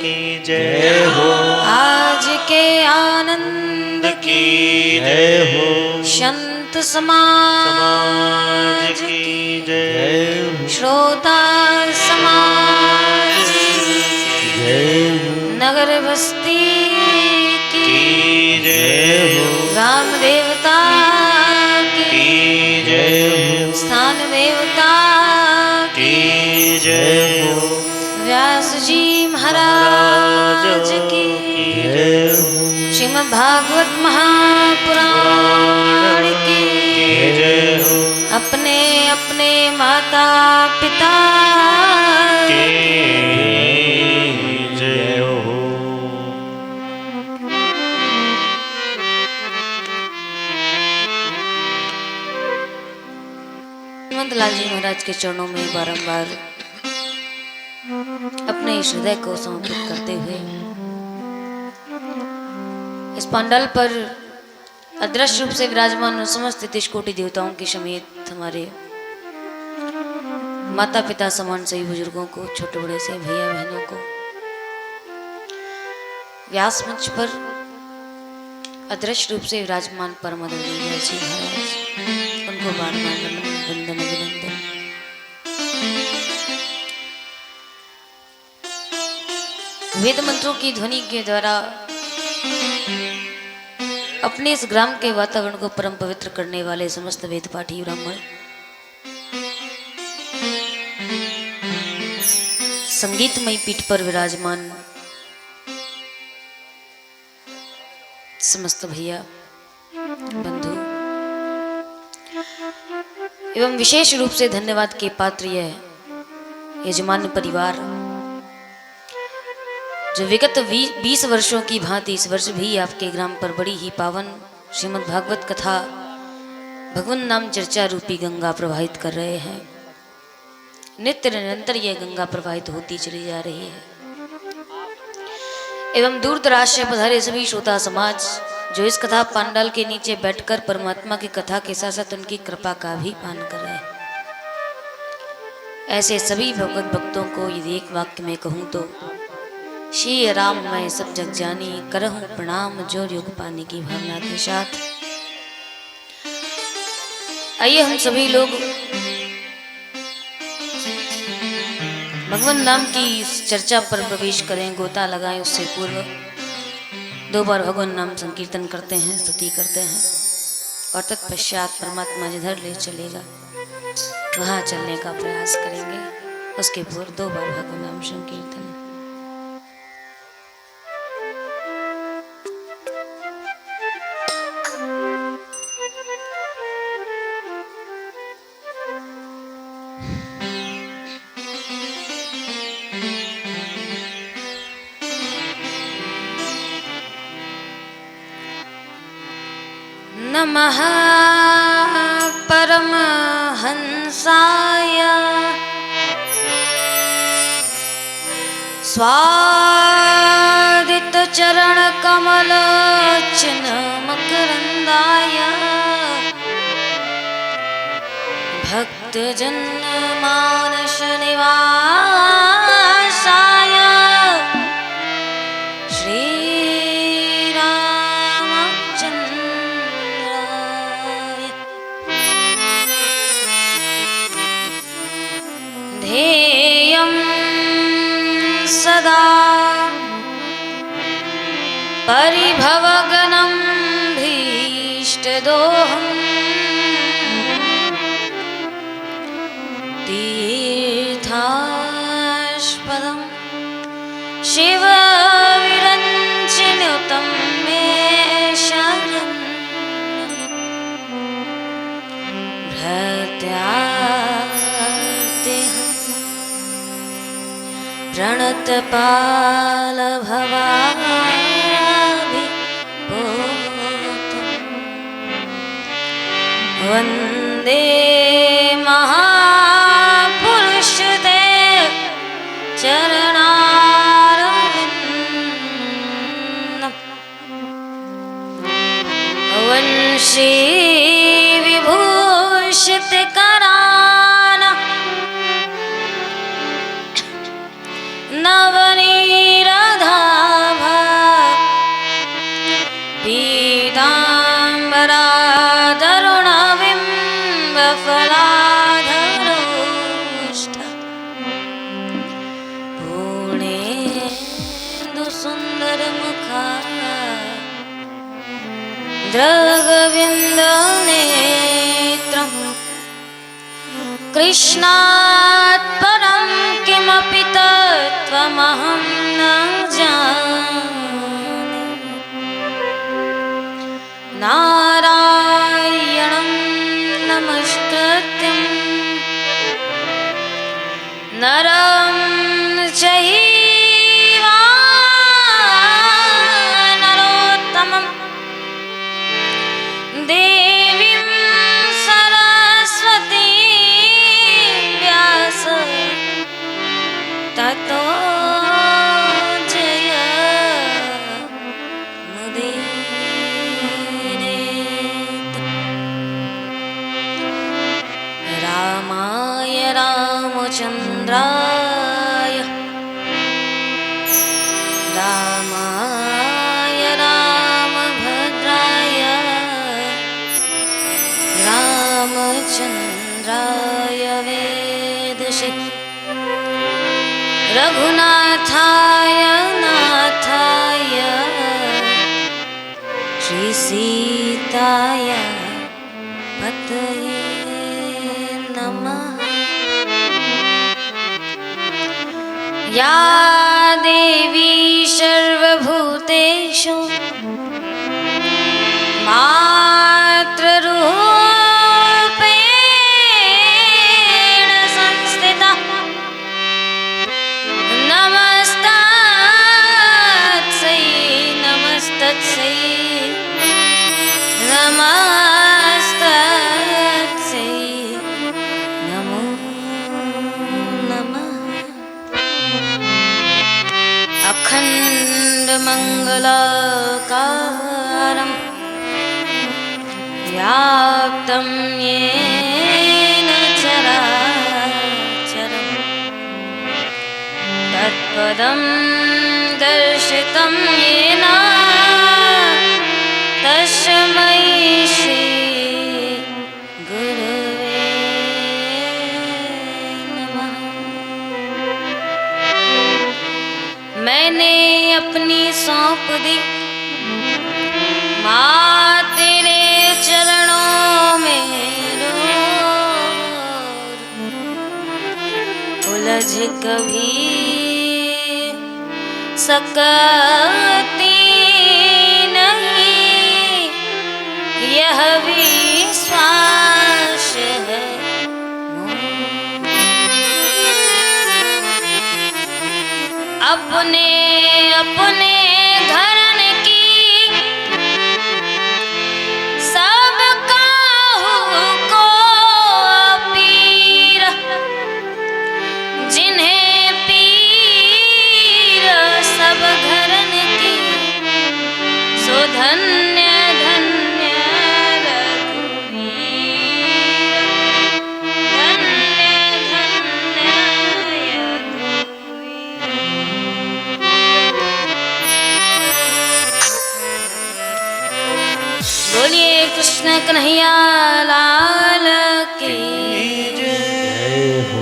की जय हो, आज के आनंद की जय हो, संत समाज की जय हो, श्रोता समाज जय हो, नगर बस्ती की जय हो, ग्राम देवता की जय हो, स्थान देवता की जय हो, व्यास जी महाराज की जय हो, श्रीमद् भागवत महापुराण की जय हो, अपने अपने माता पिता की जय हो। हेमंतलाल जी महाराज के चरणों में बारंबार अपने इस हृदय को समर्पित करते हुए इस पंडाल पर अदृश्य रूप से विराजमान समस्त तेज कोटि देवताओं के समेत हमारे माता पिता समान सभी बुजुर्गों को, छोटे बड़े से भैया बहनों को व्यास मंच पर अदृश्य रूप से विराजमान परम आदरणीय जी महाराज, उनको बार बार वंदन अभिनंदन। वेद मंत्रों की ध्वनि के द्वारा अपने इस ग्राम के वातावरण को परम पवित्र करने वाले समस्त वेद पाठी ब्राह्मण, संगीतमय पीठ पर विराजमान समस्त भैया बंधु एवं विशेष रूप से धन्यवाद के पात्र यह यजमान परिवार, जो विगत 20 वर्षों की भांति इस वर्ष भी आपके ग्राम पर बड़ी ही पावन श्रीमद् भागवत कथा भगवान नाम चर्चा रूपी गंगा प्रवाहित कर रहे हैं। नित्य निरंतर यह गंगा प्रवाहित होती चली जा रही है एवं दूर दराज से पधारे सभी श्रोता समाज जो इस कथा पंडाल के नीचे बैठकर परमात्मा की कथा के साथ साथ उनकी कृपा का भी पान कर रहे हैं। ऐसे सभी भगवत भक्तों को यदि एक वाक्य में कहूँ तो श्री राम मैं सब जग जानी, करहूं प्रणाम जो युग पाने की भावना के साथ आइए हम सभी लोग भगवान नाम की चर्चा पर प्रवेश करें। गोता लगाएं उससे पूर्व 2 बार भगवान नाम संकीर्तन करते हैं, स्तुति करते हैं और तत्पश्चात परमात्मा जिधर ले चलेगा वहां चलने का प्रयास करेंगे। उसके पूर्व 2 बार भगवान नाम संकीर्तन। नमः परमहंसाय स्वादित चरण कमल मकरंदाय भक्तजन मानस निवासाय ध्येयं सदा परिभवगनं भीष्टदोहम् तीर्थास्पदं शिवविरञ्जनुतं मे शरणं प्रणतपाल भवाभिभूतम् वन्दे महापुरुष ते चरणारविन्दम् वंशी विभूषित कराना नवनीरध द्रगविन्दनेत्रं कृष्णात् परं किमपि तत्त्वमहं न जाने। नारायणं नमस्कृत्यं नरं चैव नरोत्तमं देवीं सरस्वतीं व्यास ततो जयमुदीरयेत्। रामाय रामचन्द्राय रामाय रामभद्राय रामचन्द्राय वेदसे रघुनाथाय नाथाय श्रीसीताय पतये नमः। या देवी सर्वभूतेषु मातृरूपेण संस्थिता नमस्तस्यै नमस्तस्यै नमस्तस्यै नमो नमः। अखण्डमङ्गलाकारं व्याप्तं येन चराचरं तत्पदं दर्शितं येन तस्मै श्री गुरवे नमः। मैंने अपनी सौंप दी माँ तेरे चरणों में उलझ कभी सकती नहीं यह विश्वास है। अपने अपने घरन की सब काहू को पीर जिन्हें पीर सब घरन की सो धन्य धन्य रघुवीर धन्य धन्य बोलिए कृष्ण कन्हैया लाल की जय हो।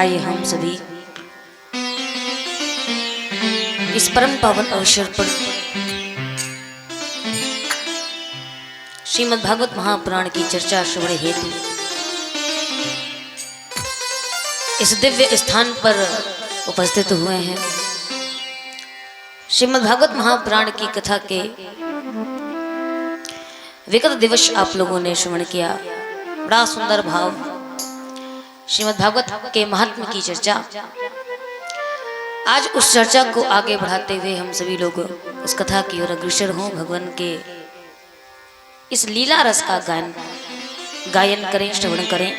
आइए हम सभी इस परम पावन अवसर पर श्रीमद् भागवत महापुराण की चर्चा श्रवण हेतु इस दिव्य स्थान पर उपस्थित हुए हैं। श्रीमद् भागवत महापुराण की कथा के विगत दिवस आप लोगों ने श्रवण किया। बड़ा सुंदर भाव श्रीमद् भागवत के महात्म्य की चर्चा। आज उस चर्चा को आगे बढ़ाते हुए हम सभी लोग उस कथा की ओर अग्रसर हों, भगवान के इस लीला रस का गायन करें, श्रवण करें।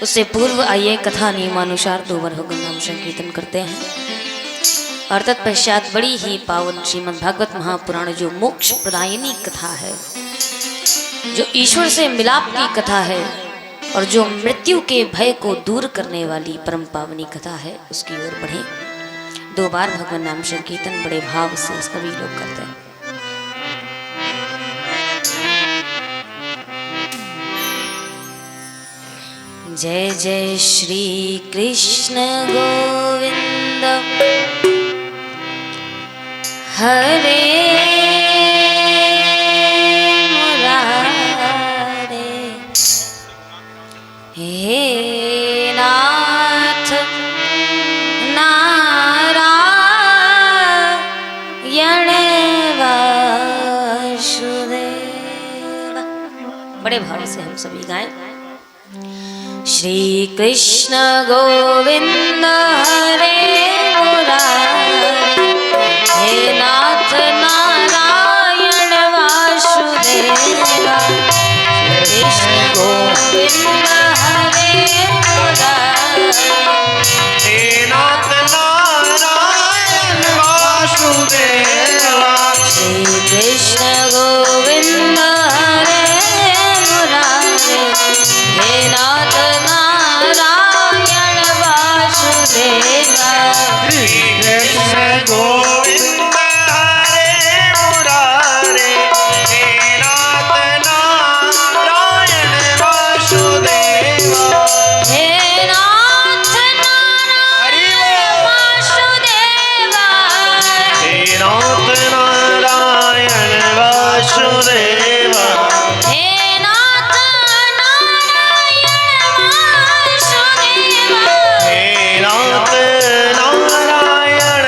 उससे पूर्व आइए कथा नियमानुसार 2 बार भगवान नाम संकीर्तन करते हैं और तत्पश्चात बड़ी ही पावन श्रीमद् भागवत महापुराण जो मोक्ष प्रदायिनी कथा है, जो ईश्वर से मिलाप की कथा है और जो मृत्यु के भय को दूर करने वाली परम पावनी कथा है, उसकी ओर बढ़े। 2 बार भगवान नाम संकीर्तन बड़े भाव से सभी लोग करते हैं। जय जय श्री कृष्ण गोविंद हरे मुरारे हे नाथ नारायण वासुदेव। बड़े भाव से हम सभी गाएं। श्री कृष्ण गोविंद हरे मुरारे हे नाथ नारायण वासुदेवा। कृष्ण गोविंद हरे मुरारे हे नाथ नारायण वासुदेवा। श्री कृष्ण गोविंद हरे मुरारे हे नाथ नारायण वासुदेवा। श्री कृष्ण गोविंद हरे मुरारे हे नाथ नारायण वासुदेवा। हे नाथ नारायण वासुदेवा। हे नाथ नारायण वासुदेवा। हे नाथ नारायण वासुदेवा। हे नाथ नारायण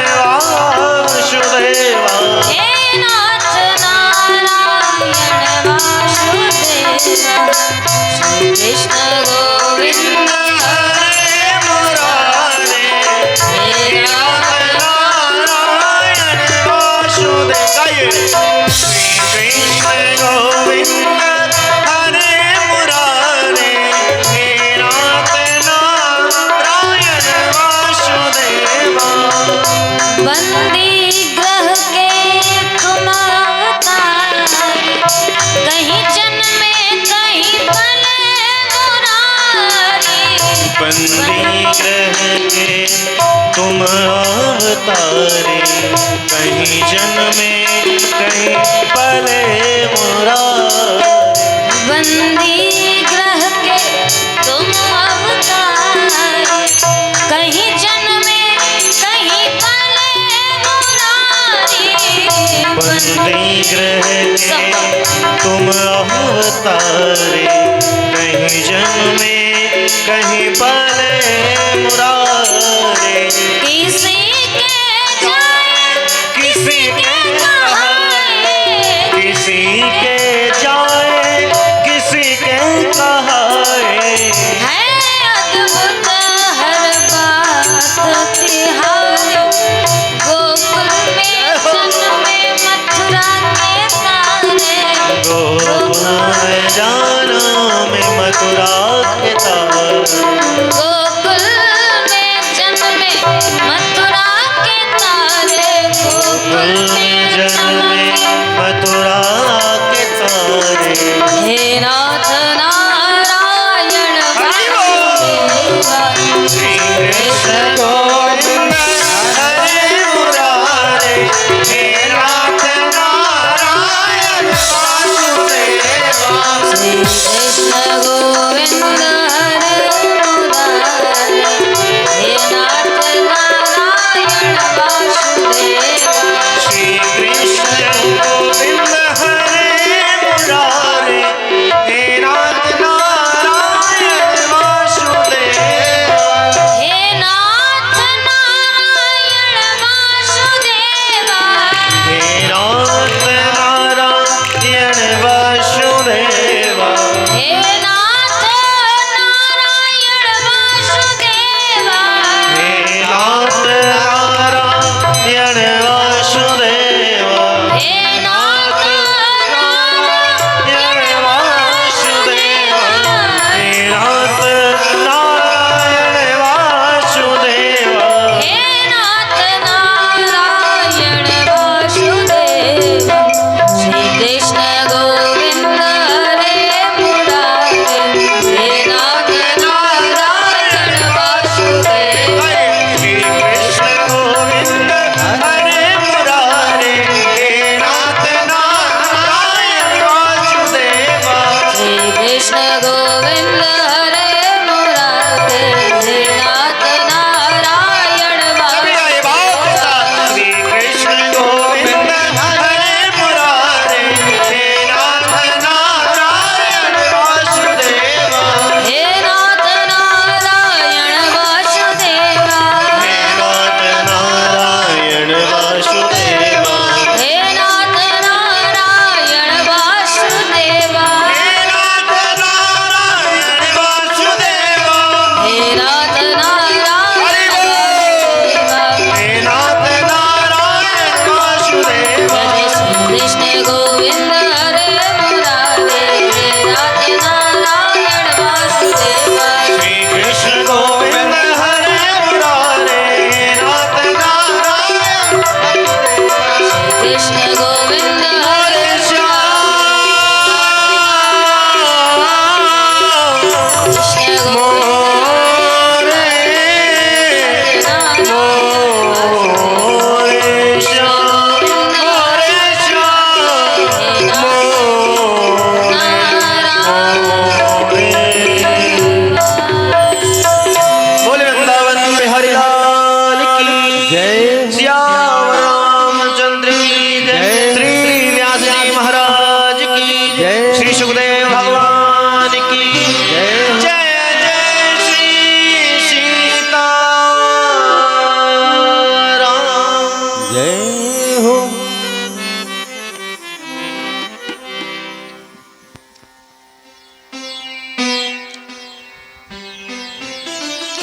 वासुदेवा। हे नाथ नारायण वासुदेवा। श्री कृष्ण गोविंद हरे मुरारे हे नाथ नारायण वासुदेवा। श्री कृष्ण गोविंद हरे मुरारे हे नाथ नारायण वासुदेवा। बंदी ग्रह के तुम अवतार कहीं जन्मे कहीं पले मुरारी। बंदी ग्रह के तुम अवतारे कहीं जन्मे कहीं पले मुरारे। बंदी ग्रह के तुम अवतार कहीं जन्मे कहीं पले मुरारी। बंदी ग्रह के तुम अवतारे कहीं जन्मे कहीं पले मुरारे। किसी के जाए किसी के कहाए किसी के जाए किसी के कहाए। है अद्भुत हर बात तिहारे। गोकुल में जन्मे मथुरा के तारे। गोकुल जाना में मथुरा के तारे। गोकुल में जन्मे मथुरा के तारे। गोकुल में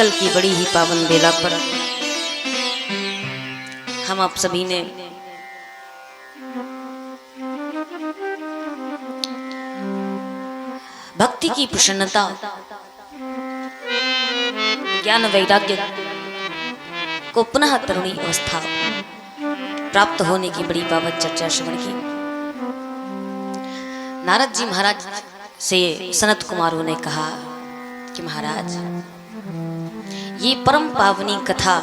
कल की बड़ी ही पावन बेला पर हम आप सभी ने भक्ति की प्रसन्नता, ज्ञान वैराग्य को पुनः तरुणी अवस्था प्राप्त होने की बड़ी पावन चर्चा श्रवण की। नारद जी महाराज से सनत कुमारों ने कहा कि महाराज, ये परम पावनी कथा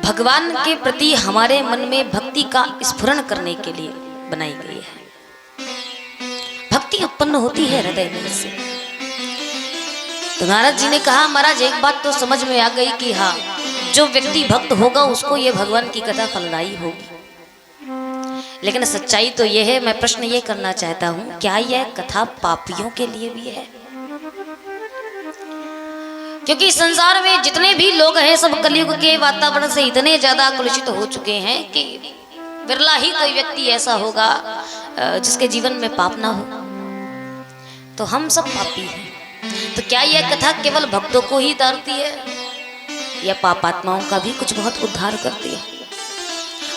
भगवान के प्रति हमारे मन में भक्ति का स्फुरण करने के लिए बनाई गई है। भक्ति उत्पन्न होती है हृदय में से। तो नारद जी ने कहा महाराज, एक बात तो समझ में आ गई कि हाँ, जो व्यक्ति भक्त होगा उसको ये भगवान की कथा फलदायी होगी। लेकिन सच्चाई तो यह है, मैं प्रश्न ये करना चाहता हूं, क्या यह कथा पापियों के लिए भी है? क्योंकि संसार में जितने भी लोग हैं सब कलयुग के वातावरण से इतने ज्यादा कलुषित हो चुके हैं कि विरला ही कोई व्यक्ति ऐसा होगा जिसके जीवन में पाप ना हो। तो हम सब पापी हैं। तो क्या यह कथा केवल भक्तों को ही तारती है या पापात्माओं का भी कुछ बहुत उद्धार करती है?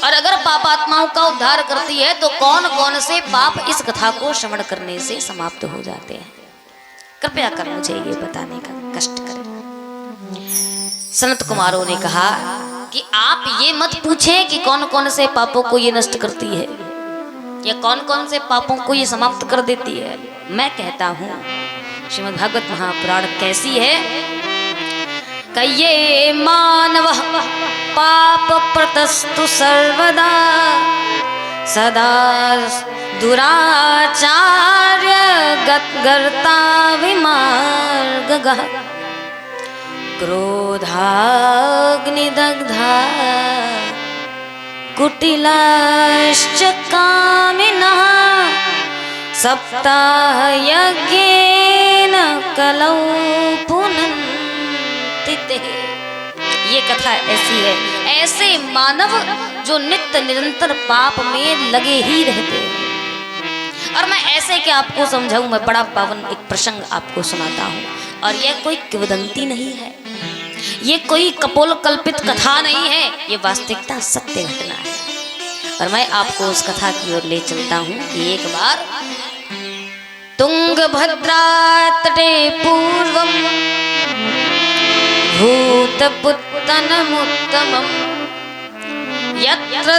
और अगर पापात्माओं का उद्धार करती है तो कौन कौन से पाप इस कथा को श्रवण करने से समाप्त हो जाते हैं? कृपया कर मुझे ये बताने का कष्ट करें। सनत कुमारों ने कहा कि आप ये मत पूछें कि कौन कौन से पापों को ये नष्ट करती है या कौन कौन से पापों को ये समाप्त कर देती है। मैं कहता हूँ श्रीमद् भागवत महापुराण कैसी है। कये मानव पाप प्रतस्तु सर्वदा सदा दुराचार्य गत्गर्ता विमार्गगः क्रोधाग्निदग्धा कुटिलाश्च कामिनः सप्ताहयज्ञेन कलौ पुनन्ति ते। ये कथा ऐसी है, ऐसे मानव जो नित्य निरंतर पाप में लगे ही रहते हैं। और मैं ऐसे कि आपको समझाऊं, मैं बड़ा पावन एक प्रसंग आपको सुनाता हूं। और यह कोई किंवदंती नहीं है, ये कोई कपोल कल्पित कथा नहीं है, ये वास्तविकता सत्य घटना है। और मैं आपको उस कथा की ओर ले चलता हूं कि एक बार तुंगभद्रा तटे पूर्वम भूतपुत्तनमुत्तमम् यत्र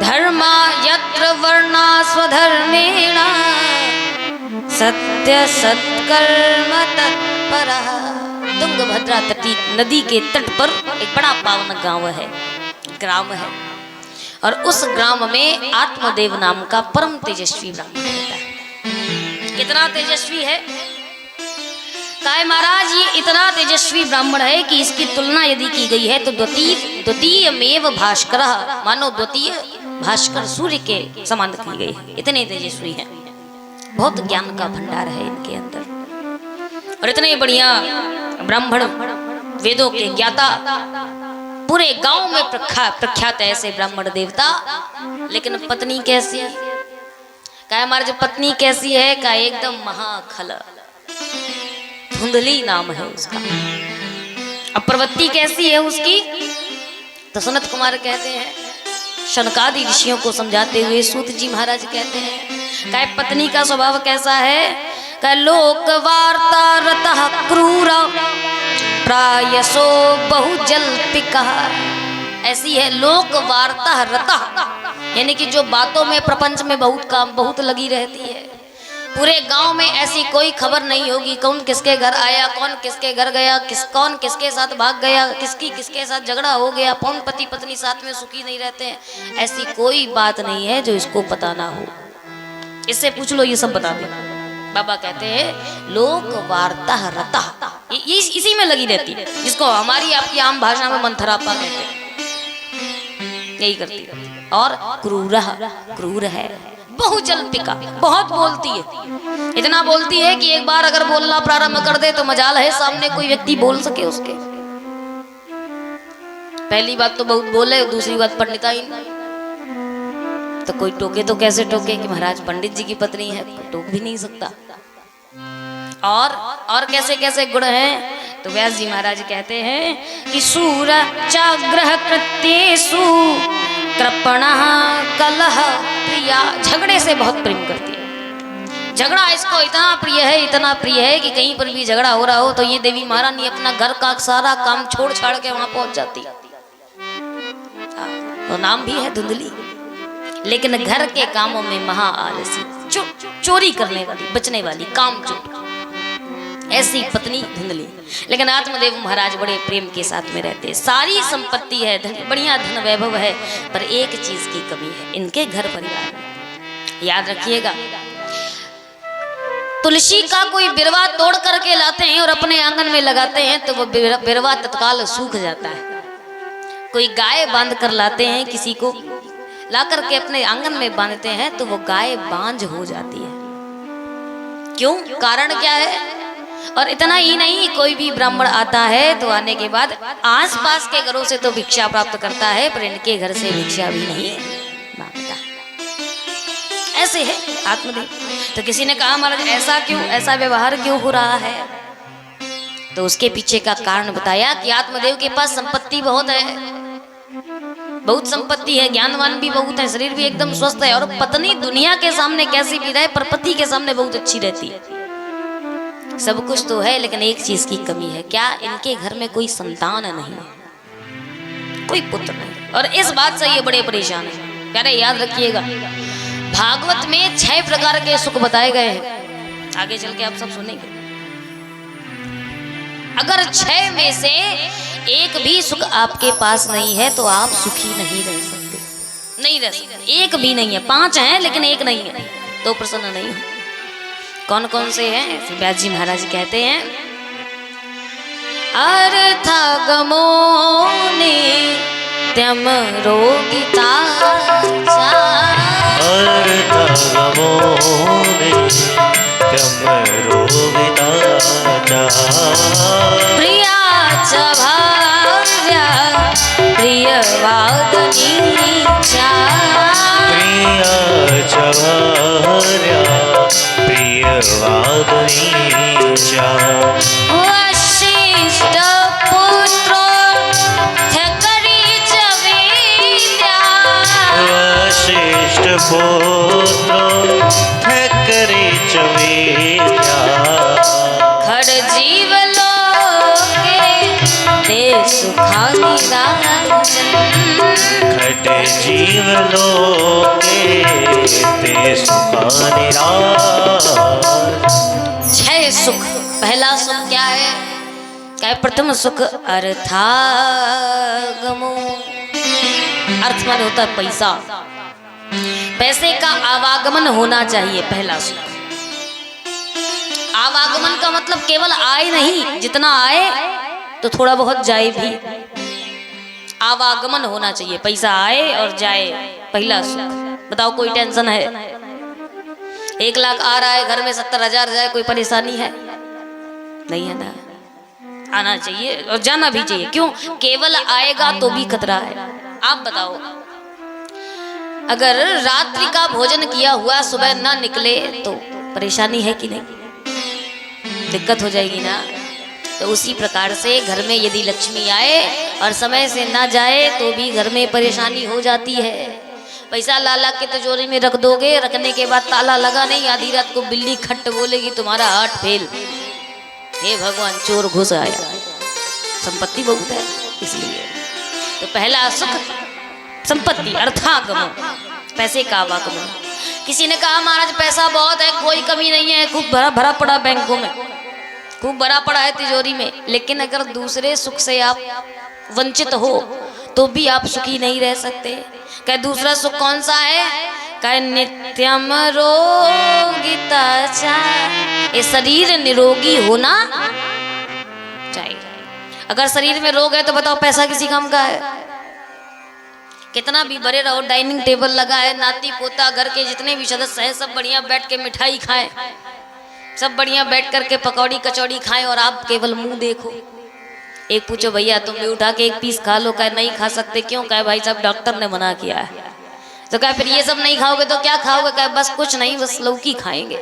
धर्मा यत्र वर्णा स्वधर्मेण सत्य सत्कर्म तत्परः। तुंगभद्रा तटी नदी के तट पर एक बड़ा पावन गांव है, ग्राम है। और उस ग्राम में आत्मदेव नाम का परम तेजस्वी ब्राह्मण रहता है। कितना तेजस्वी है? कहा महाराज, ये इतना तेजस्वी ब्राह्मण है कि इसकी तुलना यदि की गई है तो द्वितीयमेव भास्कर, मानो द्वितीय भास्कर सूर्य के समान की गई है। इतने तेजस्वी हैं, बहुत ज्ञान का भंडार है इनके अंदर। और इतने बढ़िया ब्राह्मण, वेदों के ज्ञाता, पूरे गांव में प्रख्यात ऐसे ब्राह्मण देवता। लेकिन पत्नी कैसी? कहा हमारी जो पत्नी कैसी है? का एकदम महाखल, धुंधली नाम है उसका। अब प्रवृत्ति कैसी है उसकी? तो सनत कुमार कहते हैं, शनकादि ऋषियों को समझाते हुए सूत जी महाराज कहते हैं, कहा पत्नी का स्वभाव कैसा है? कहा लोक वार्ता रतः क्रूर प्रायसो बहुजल्पिका। ऐसी है लोक वार्ता रतः, यानी कि जो बातों में प्रपंच में बहुत लगी रहती है। पूरे गांव में ऐसी कोई खबर नहीं होगी कौन किसके घर आया, कौन किसके घर गया, कौन किसके साथ भाग गया, किसके साथ झगड़ा हो गया, कौन पति पत्नी साथ में सुखी नहीं रहते हैं। ऐसी कोई बात नहीं है जो इसको पता ना हो। इससे पूछ लो, ये सब बता दे। बाबा कहते हैं लोक वार्ता रता, ये इसी में लगी रहती है, जिसको हमारी आपकी आम भाषा में मंथरापा कहते हैं। यही करती है। और क्रूर है, बहुजल्पिका, बहुत बोलती है। इतना बोलती है कि एक बार अगर बोलना प्रारंभ कर दे तो मजाल है सामने कोई व्यक्ति बोल सके उसके। पहली बात तो बहुत बोले, दूसरी बात पंडिताइन। तो कोई टोके तो कैसे टोके कि महाराज पंडित जी की पत्नी है, टोक भी नहीं सकता। और कैसे कैसे गुण हैं तो व्यास जी महाराज कहते हैं कि सूरचाग्रह कृत्येषु कृपणः कलह प्रिया, झगड़े से बहुत प्रेम करती है। झगड़ा इसको इतना प्रिय है कि कहीं पर भी झगड़ा हो रहा हो तो ये देवी महारानी अपना घर का सारा काम छोड़ छाड़ के वहां पहुंच जाती है। तो नाम भी है धुंधली, लेकिन घर के कामों में महा आलसी, चोरी करने वाली, बचने वाली, काम चोर, ऐसी पत्नी धुंधली। लेकिन आत्मदेव महाराज बड़े प्रेम के साथ में रहते हैं। सारी संपत्ति है, बढ़िया धन वैभव है, पर एक चीज की कमी है इनके घर परिवार में। याद रखिएगा, तुलसी का कोई बिरवा तोड़ करके लाते हैं और अपने आंगन में लगाते हैं तो वो बिरवा तत्काल सूख जाता है। कोई गाय बांध कर लाते हैं, किसी को ला करके अपने आंगन में बांधते हैं तो वो गाय बांझ हो जाती है। क्यों? कारण क्या है? और इतना ही नहीं, कोई भी ब्राह्मण आता है तो आने के बाद आसपास के घरों से तो भिक्षा प्राप्त करता है, पर इनके घर से भिक्षा भी नहीं मांगता। ऐसे है आत्मदेव। तो किसी ने कहा महाराज ऐसा क्यों, ऐसा व्यवहार क्यों हो रहा है? तो उसके पीछे का कारण बताया कि आत्मदेव के पास संपत्ति बहुत है, बहुत संपत्ति है, ज्ञानवान भी बहुत है, शरीर भी एकदम स्वस्थ है, और पत्नी दुनिया के सामने कैसी भी रहे पर पति के सामने बहुत अच्छी रहती है। सब कुछ तो है, लेकिन एक चीज की कमी है। क्या? इनके घर में कोई संतान नहीं है, कोई पुत्र नहीं, और इस बात से ये बड़े परेशान है। प्यारे याद रखिएगा, भागवत में 6 प्रकार के सुख बताए गए हैं, आगे चल के आप सब सुनेंगे। अगर 6 में से एक भी सुख आपके पास नहीं है तो आप सुखी नहीं रह सकते, नहीं रह सकते। एक भी नहीं है, 5 हैं लेकिन एक नहीं है तो प्रसन्न नहीं हो। कौन कौन से हैं? व्यास जी महाराज कहते हैं, अर्थागमो नित्यम रोगिता अर्थागमो नित्यम रोगिता प्रिया च भार्या प्रियवादिनी च प्रिया च भार्या प्रियवादिनी च वशिष्ठ पुत्रो थकरी च वेद्या वशिष्ठ पुत्रो थकरे च वेद्या खड़ जीव लोके ते सुखानि राजन खट जीव लोके ते सुखानि राजन। 6 सुख। पहला सुख क्या है? क्या है? प्रथम सुख अर्थागमो। अर्थ माने होता है पैसा, पैसे का आवागमन होना चाहिए, पहला सुख। आवागमन का मतलब केवल आए नहीं, जितना आए तो थोड़ा बहुत जाए भी, आवागमन होना चाहिए, पैसा आए और जाए, पहला सुख। बताओ कोई टेंशन है? 1 लाख आ रहा है घर में, 70,000 जाए, कोई परेशानी है? नहीं है ना। आना चाहिए और जाना भी चाहिए। क्यों? केवल आएगा तो भी खतरा है। आप बताओ, अगर रात्रि का भोजन किया हुआ सुबह ना निकले तो परेशानी है कि नहीं? दिक्कत हो जाएगी ना। तो उसी प्रकार से घर में यदि लक्ष्मी आए और समय से ना जाए तो भी घर में परेशानी हो जाती है। पैसा ला ला के तिजोरी में रख दोगे, रखने के बाद ताला लगा नहीं, आधी रात को बिल्ली खट्ट बोलेगी, तुम्हारा हार्ट फेल। हे भगवान, चोर घुस आया। संपत्ति बहुत है इसलिए। तो पहला सुख संपत्ति, अर्थागमन, पैसे का आवागमन। किसी ने कहा महाराज पैसा बहुत है, कोई कमी नहीं है, खूब भरा भरा पड़ा बैंकों में, खूब भरा पड़ा है तिजोरी में, लेकिन अगर दूसरे सुख से आप वंचित हो तो भी आप सुखी नहीं रह सकते। क्या दूसरा सुख कौन सा है? क्या नित्यम रोगिता चा, ये शरीर निरोगी होना चाहिए। अगर शरीर में रोग है तो बताओ पैसा किसी काम का है? कितना भी बड़े रहो, डाइनिंग टेबल लगा है, नाती पोता घर के जितने भी सदस्य हैं सब बढ़िया बैठ के मिठाई खाएं, सब बढ़िया बैठ करके पकौड़ी कचौड़ी खाएं और आप केवल मुंह देखो। एक पूछो भैया तुम भी उठा के 1 पीस खा लो, कहे नहीं खा सकते। क्यों? कहे भाई साहब डॉक्टर ने मना किया है। तो कहे फिर ये सब नहीं खाओगे तो क्या खाओगे? कहे बस कुछ नहीं, बस लौकी खाएंगे।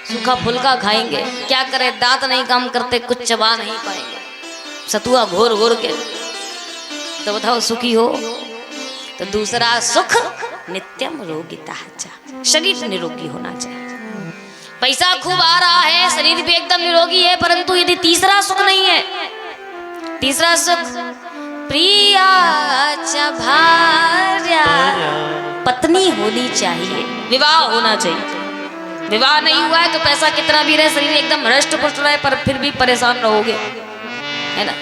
सूखा फुल्का खाएंगे, क्या करें दांत नहीं काम करते, कुछ चबा नहीं पाएंगे, सतुआ घोर घोर के, तो बताओ सुखी हो? तो दूसरा सुख नित्यम रोगिता, शरीर निरोगी होना चाहिए। पैसा खूब आ रहा है, शरीर भी एकदम निरोगी है, परंतु यदि तीसरा सुख नहीं है, तीसरा सुख प्रिया च भार्या, पत्नी होनी चाहिए, विवाह होना चाहिए। विवाह नहीं हुआ है तो पैसा कितना भी रहे, शरीर एकदम हृष्ट पुष्ट रहे, पर फिर भी परेशान रहोगे, है ना।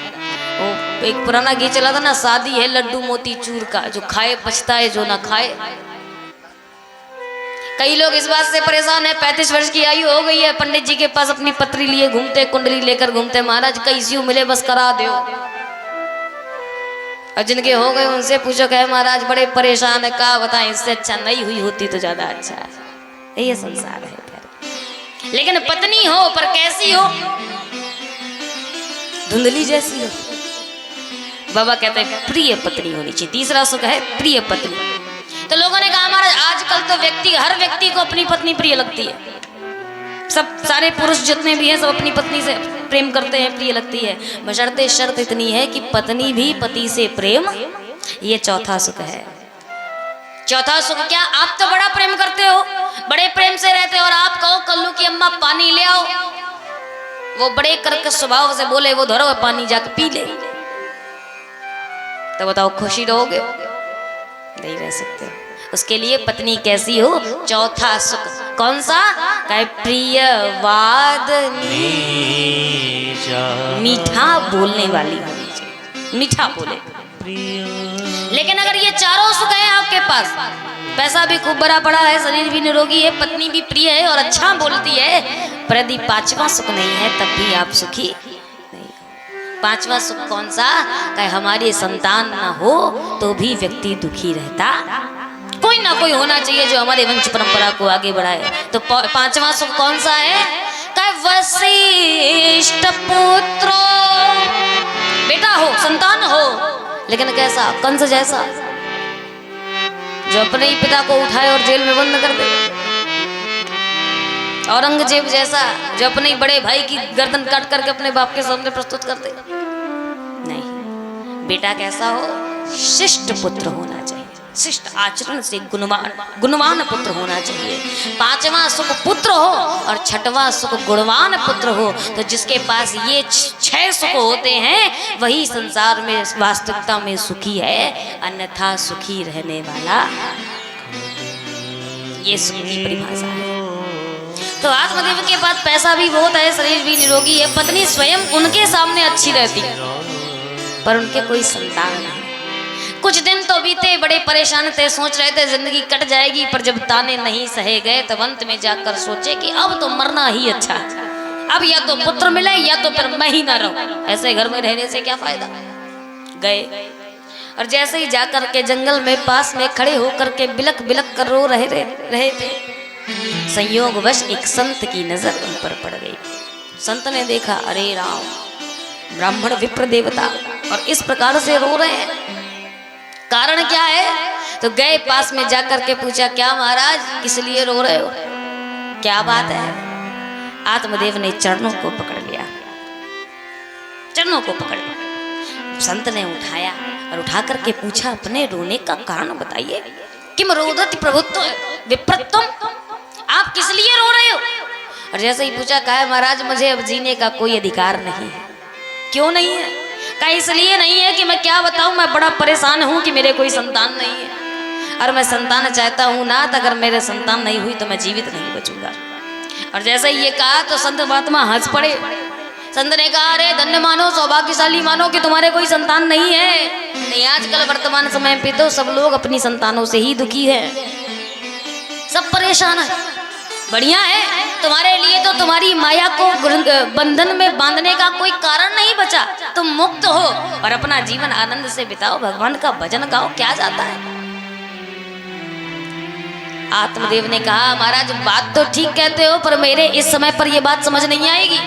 वो एक पुराना गीत चला था ना, शादी है लड्डू मोती चूर का, जो खाए पछताए जो ना खाए। कई लोग इस बात से परेशान है, 35 वर्ष की आयु हो गई है, पंडित जी के पास अपनी पत्री लिए घूमते, कुंडली लेकर घूमते, महाराज कैसी मिले बस करा दो। और जिनके हो गए उनसे पूछो, कहे महाराज बड़े परेशान है, क्या बताएं, इससे अच्छा नहीं हुई होती तो ज्यादा अच्छा है। ये संसार है। लेकिन पत्नी हो पर कैसी हो? धुंधली जैसी हो। बाबा कहते हैं प्रिय पत्नी होनी चाहिए। तीसरा सुख है प्रिय पत्नी। तो लोगों ने कहा महाराज आजकल तो हर व्यक्ति को अपनी पत्नी प्रिय लगती है, सब सारे पुरुष जितने भी हैं सब अपनी पत्नी से प्रेम करते हैं, प्रिय लगती है, बशर्ते शर्त इतनी है कि पत्नी भी पति से प्रेम, ये चौथा सुख है। चौथा सुख क्या? आप तो बड़ा प्रेम करते हो, बड़े प्रेम से रहते हो, और आप कहो कल्लू की अम्मा पानी ले आओ, वो बड़े कर्कश स्वभाव से बोले वो धरो पानी जाके पी ले, तो बताओ खुशी रहोगे? नहीं रह सकते। उसके लिए पत्नी कैसी हो? चौथा सुख कौन सा? कहे प्रिय वादनी, मीठा बोलने वाली होनी चाहिए, मीठा बोले। लेकिन अगर ये चारों सुख है आपके पास, पैसा भी खूब भरा पड़ा है, शरीर भी निरोगी है, पत्नी भी प्रिय है और अच्छा बोलती है, पर यदि पांचवा सुख नहीं है तब भी आप सुखी नहीं। पांचवा सुख कौन सा? कहे हमारी संतान ना हो तो भी व्यक्ति दुखी रहता, कोई ना कोई होना चाहिए जो हमारे वंश परंपरा को आगे बढ़ाए। तो पांचवा सुख कौन सा है? कहे वशिष्ठ पुत्र, बेटा हो, संतान हो, लेकिन कैसा? कंस जैसा, जो अपने ही पिता को उठाए और जेल में बंद कर दे। औरंगजेब जैसा, जो अपने ही बड़े भाई की गर्दन काट करके अपने बाप के सामने प्रस्तुत कर दे। नहीं, बेटा कैसा हो? शिष्ट पुत्र होना चाहिए, शिष्ट आचरण से गुणवान पुत्र होना चाहिए। पांचवा सुख पुत्र हो और छठवां सुख गुणवान पुत्र हो। तो जिसके पास ये 6 सुख होते हैं वही संसार में वास्तविकता में सुखी है, अन्यथा सुखी रहने वाला, ये सुख की परिभाषा है। तो आत्मदेव के पास पैसा भी बहुत है, शरीर भी निरोगी है, पत्नी स्वयं उनके सामने अच्छी रहती, पर उनके कोई संतान नहीं। कुछ दिन तो बीते, बड़े परेशान थे, सोच रहे थे जिंदगी कट जाएगी, पर जब ताने नहीं सहे गए तब अंत में जाकर सोचे कि अब तो मरना ही अच्छा है, अब या तो पुत्र मिले या तो फिर मैं ही ना रहूं, ऐसे घर में रहने से क्या फायदा। गए और जैसे ही जाकर के जंगल में पास में खड़े होकर के बिलक बिलक कर रो रहे थे, संयोगवश एक संत की नजर उन पर पड़ गई। संत ने देखा, अरे राम, ब्राह्मण विप्र देवता और इस प्रकार से रो रहे हैं, कारण क्या है? तो गए पास में जाकर के पूछा, क्या महाराज किस लिए रो रहे हो, क्या बात है? आत्मदेव ने चरणों को पकड़ लिया, चरणों को पकड़ लिया। संत ने उठाया और उठा करके पूछा, अपने रोने का कारण बताइए। किम रोदति प्रभुत्व विप्रत्वम, आप किस लिए रो रहे हो? और जैसे ही पूछा, कहा महाराज मुझे अब जीने का कोई अधिकार नहीं है। क्यों नहीं है? कहा इसलिए नहीं है कि मैं क्या बताऊं, मैं बड़ा परेशान हूं कि मेरे कोई संतान नहीं है, और मैं संतान चाहता हूं ना, तो अगर मेरे संतान नहीं हुई तो मैं जीवित नहीं बचूंगा। और जैसे ही ये कहा तो संत महात्मा हंस पड़े। संत ने कहा, अरे धन्य मानो, सौभाग्यशाली मानो कि तुम्हारे कोई संतान नहीं है। नहीं, आजकल वर्तमान समय पे तो सब लोग अपनी संतानों से ही दुखी है, सब परेशान है। बढ़िया है, तुम्हारे लिए तो तुम्हारी माया को बंधन में बांधने का कोई कारण नहीं बचा, तुम मुक्त हो और अपना जीवन आनंद से बिताओ, भगवान का भजन गाओ, क्या जाता है। आत्मदेव ने कहा, महाराज बात तो ठीक कहते हो, पर मेरे इस समय पर यह बात समझ नहीं आएगी।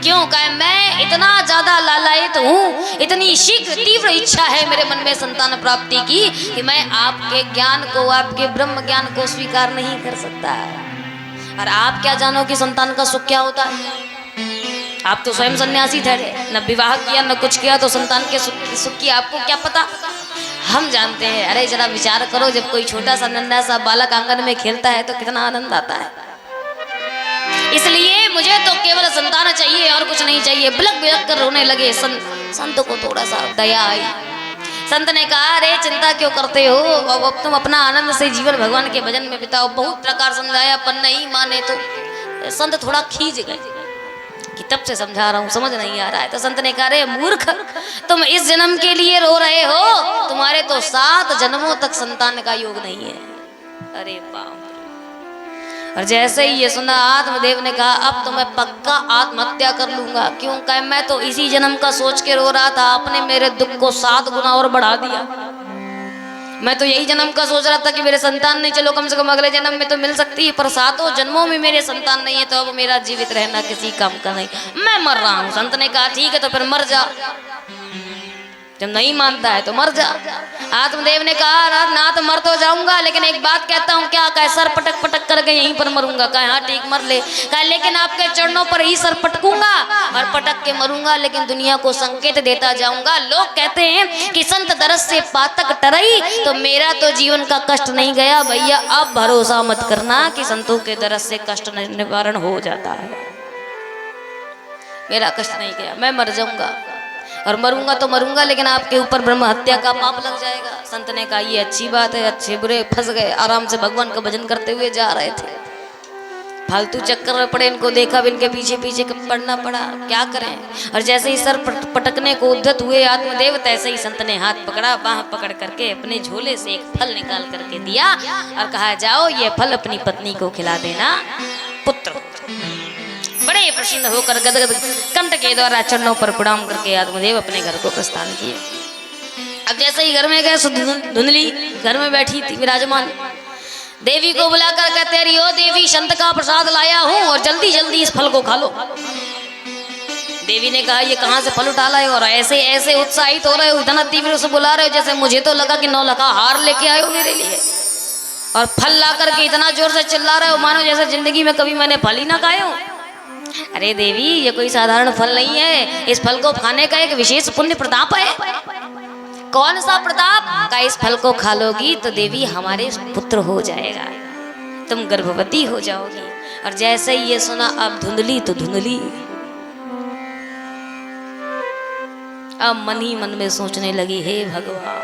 क्यों? कहे मैं इतना ज्यादा लालायित हूँ, इतनी शीघ्र तीव्र इच्छा है मेरे मन में संतान प्राप्ति की कि मैं आपके ज्ञान को, आपके ब्रह्म ज्ञान को स्वीकार नहीं कर सकता। और आप क्या जानो कि संतान का सुख क्या होता है? आप तो स्वयं सन्यासी ठहरे, न विवाह किया न कुछ किया, तो संतान के सुख की आपको क्या पता? हम जानते हैं। अरे जरा विचार करो, जब कोई छोटा सा नन्हा सा बालक आंगन में खेलता है तो कितना आनंद आता है। इसलिए मुझे तो केवल संतान चाहिए और कुछ नहीं चाहिए। बिलक बिलक कर रोने लगे। संत को थोड़ा सा दया आई। संत ने कहा, अरे चिंता क्यों करते हो, अब तुम अपना आनंद से जीवन भगवान के भजन में बिताओ। बहुत प्रकार समझाया पर नहीं माने तो संत थोड़ा खींच गए कि तब से समझा रहा हूँ, समझ नहीं आ रहा है। तो संत ने कहा, अरे मूर्ख, तुम इस जन्म के लिए रो रहे हो, तुम्हारे तो 7 जन्मों तक संतान का योग नहीं है। अरे बाप। और जैसे ही ये सुना, आत्मदेव ने कहा, अब तो मैं पक्का आत्महत्या कर लूंगा। क्यों? कहे मैं तो इसी जन्म का सोच के रो रहा था, आपने मेरे दुख को 7 गुना और बढ़ा दिया। मैं तो यही जन्म का सोच रहा था कि मेरे संतान नहीं, चलो कम से कम अगले जन्म में तो मिल सकती है, पर 7 जन्मों में मेरे संतान नहीं है, तो अब मेरा जीवित रहना किसी काम का नहीं, मैं मर रहा हूँ। संत ने कहा, ठीक है तो फिर मर जा। जब नहीं मानता है तो मर जा। आत्मदेव ने कहा, ना तो मर तो जाऊंगा, लेकिन एक बात कहता हूँ। क्या? कहे सर पटक पटक करके यहीं पर मरूंगा। कहे हाँ ठीक, मर ले। कहे लेकिन आपके चरणों पर ही सर पटकूंगा और पटक के मरूंगा, लेकिन दुनिया को संकेत देता जाऊंगा। लोग कहते हैं कि संत दरस से पातक टरई, तो मेरा तो जीवन का कष्ट नहीं गया भैया। अब भरोसा मत करना कि संतों के दरस से कष्ट निवारण हो जाता है। मेरा कष्ट नहीं गया, मैं मर जाऊंगा और मरूंगा तो मरूंगा, लेकिन आपके ऊपर ब्रह्म हत्या का पाप लग जाएगा। संत ने कहा, ये अच्छी बात है। अच्छे बुरे फंस गए, आराम से भगवान का भजन करते हुए जा रहे थे, फालतू चक्कर में पड़े। इनको देखा भी, इनके पीछे पीछे पड़ना पड़ा। क्या करें? और जैसे ही सर पटकने को उद्धत हुए आत्मदेव, तैसे ही संत ने हाथ पकड़ा, बाह पकड़ करके अपने झोले से एक फल निकाल करके दिया और कहा, जाओ ये फल अपनी पत्नी को खिला देना पुत्र। बड़े प्रसन्न होकर गदगद कंठ के द्वारा चरणों पर प्रणाम करके आत्मदेव अपने घर को प्रस्थान किए। अब जैसे ही घर में गए, धुंधली घर में बैठी थी विराजमान, देवी को बुला कर कहते, अरे ओ देवी, संत का प्रसाद लाया हूँ और जल्दी जल्दी इस फल को खा लो। देवी ने कहा, ये कहाँ से फल उठा लाए और ऐसे ऐसे उत्साहित हो रहे हो, इतना तीव्र से बुला रहे हो, जैसे मुझे तो लगा कि 9 लखा हार लेके आए हो मेरे लिए, और फल ला करके इतना जोर से चिल्ला रहे हो मानो जैसे जिंदगी में कभी मैंने फल ही ना खाए हो। अरे देवी, ये कोई साधारण फल नहीं है, इस फल को खाने का एक विशेष पुण्य प्रताप है। कौन सा प्रताप? का इस फल को खा लोगी तो देवी हमारे पुत्र हो जाएगा, तुम गर्भवती हो जाओगी। और जैसे ही ये सुना, अब धुंधली तो धुंधली, अब मन ही मन में सोचने लगी, हे भगवान,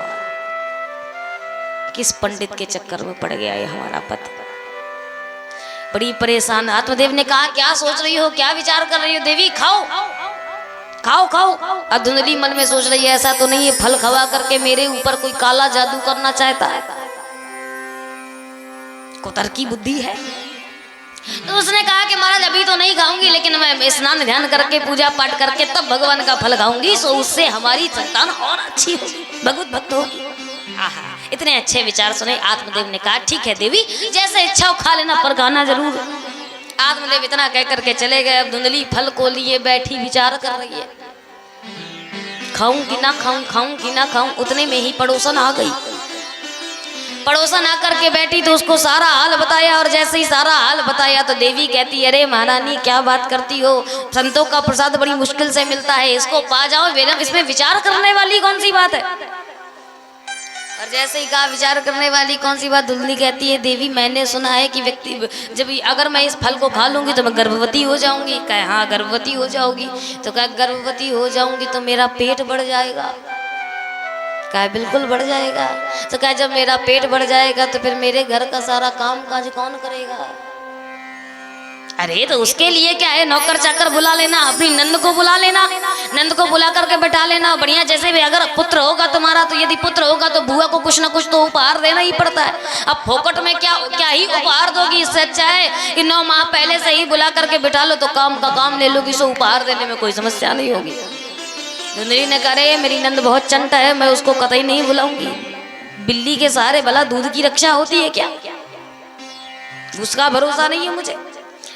किस पंडित के चक्कर में पड़ गया ये हमारा पति। बड़ी परेशान। आत्मदेव ने कहा, क्या सोच रही हो, क्या विचार कर रही हो? देवी खाओ खाओ खाओ। अब धुंधली मन में सोच रही है, ऐसा तो नहीं है फल खवा करके मेरे ऊपर कोई काला जादू करना चाहता है, कुतर की बुद्धि है। तो उसने कहा कि महाराज अभी तो नहीं खाऊंगी, लेकिन मैं स्नान ध्यान करके पूजा पाठ करके तब भगवान का फल खाऊंगी, सो उससे हमारी संतान और अच्छी होगी, भगवत भक्त होगी। आहा, इतने अच्छे विचार सुने। आत्मदेव ने कहा, ठीक है देवी, जैसे इच्छा हो खा लेना, पर खाना जरूर। आत्मदेव इतना कह करके चले गए। अब धुंधली फल को लिए बैठी विचार कर रही है, खाऊं कि ना खाऊं, खाऊं कि ना खाऊं। उतने में ही पड़ोसन आ गई। पड़ोसन आकर के बैठी तो उसको सारा हाल बताया, और जैसे ही सारा हाल बताया तो देवी कहती, अरे महारानी क्या बात करती हो, संतों का प्रसाद बड़ी मुश्किल से मिलता है, इसको पा जाओ, इसमें विचार करने वाली कौन सी बात है। और जैसे ही कहा, विचार करने वाली कौन सी बात? धुंधली कहती है, देवी मैंने सुना है कि व्यक्ति जब अगर मैं इस फल को खा लूंगी तो मैं गर्भवती हो जाऊंगी। कहे हाँ गर्भवती हो जाओगी। तो कहा, गर्भवती हो जाऊंगी तो मेरा पेट बढ़ जाएगा। कहा, बिल्कुल बढ़ जाएगा। तो कहा, जब मेरा पेट बढ़ जाएगा तो फिर मेरे घर का सारा काम काज कौन करेगा? अरे तो उसके लिए क्या है, नौकर चाकर बुला लेना, अपनी नंद को बुला लेना, नंद को बुला करके बैठा लेना बढ़िया। जैसे भी अगर पुत्र होगा तुम्हारा, तो यदि पुत्र होगा तो बुआ को कुछ ना कुछ तो उपहार देना ही पड़ता है। अब फोकट में क्या ही उपहार दोगी? इससे अच्छा है कि 9 माह पहले से ही बुला करके बैठा लो, तो काम का काम ले लोगी, सो उपहार देने में कोई समस्या नहीं होगी। धुंधली ने कहा, अरे मेरी नंद बहुत चंट है, मैं उसको कतई नहीं बुलाऊंगी। बिल्ली के सहारे भला दूध की रक्षा होती है क्या? उसका भरोसा नहीं है मुझे।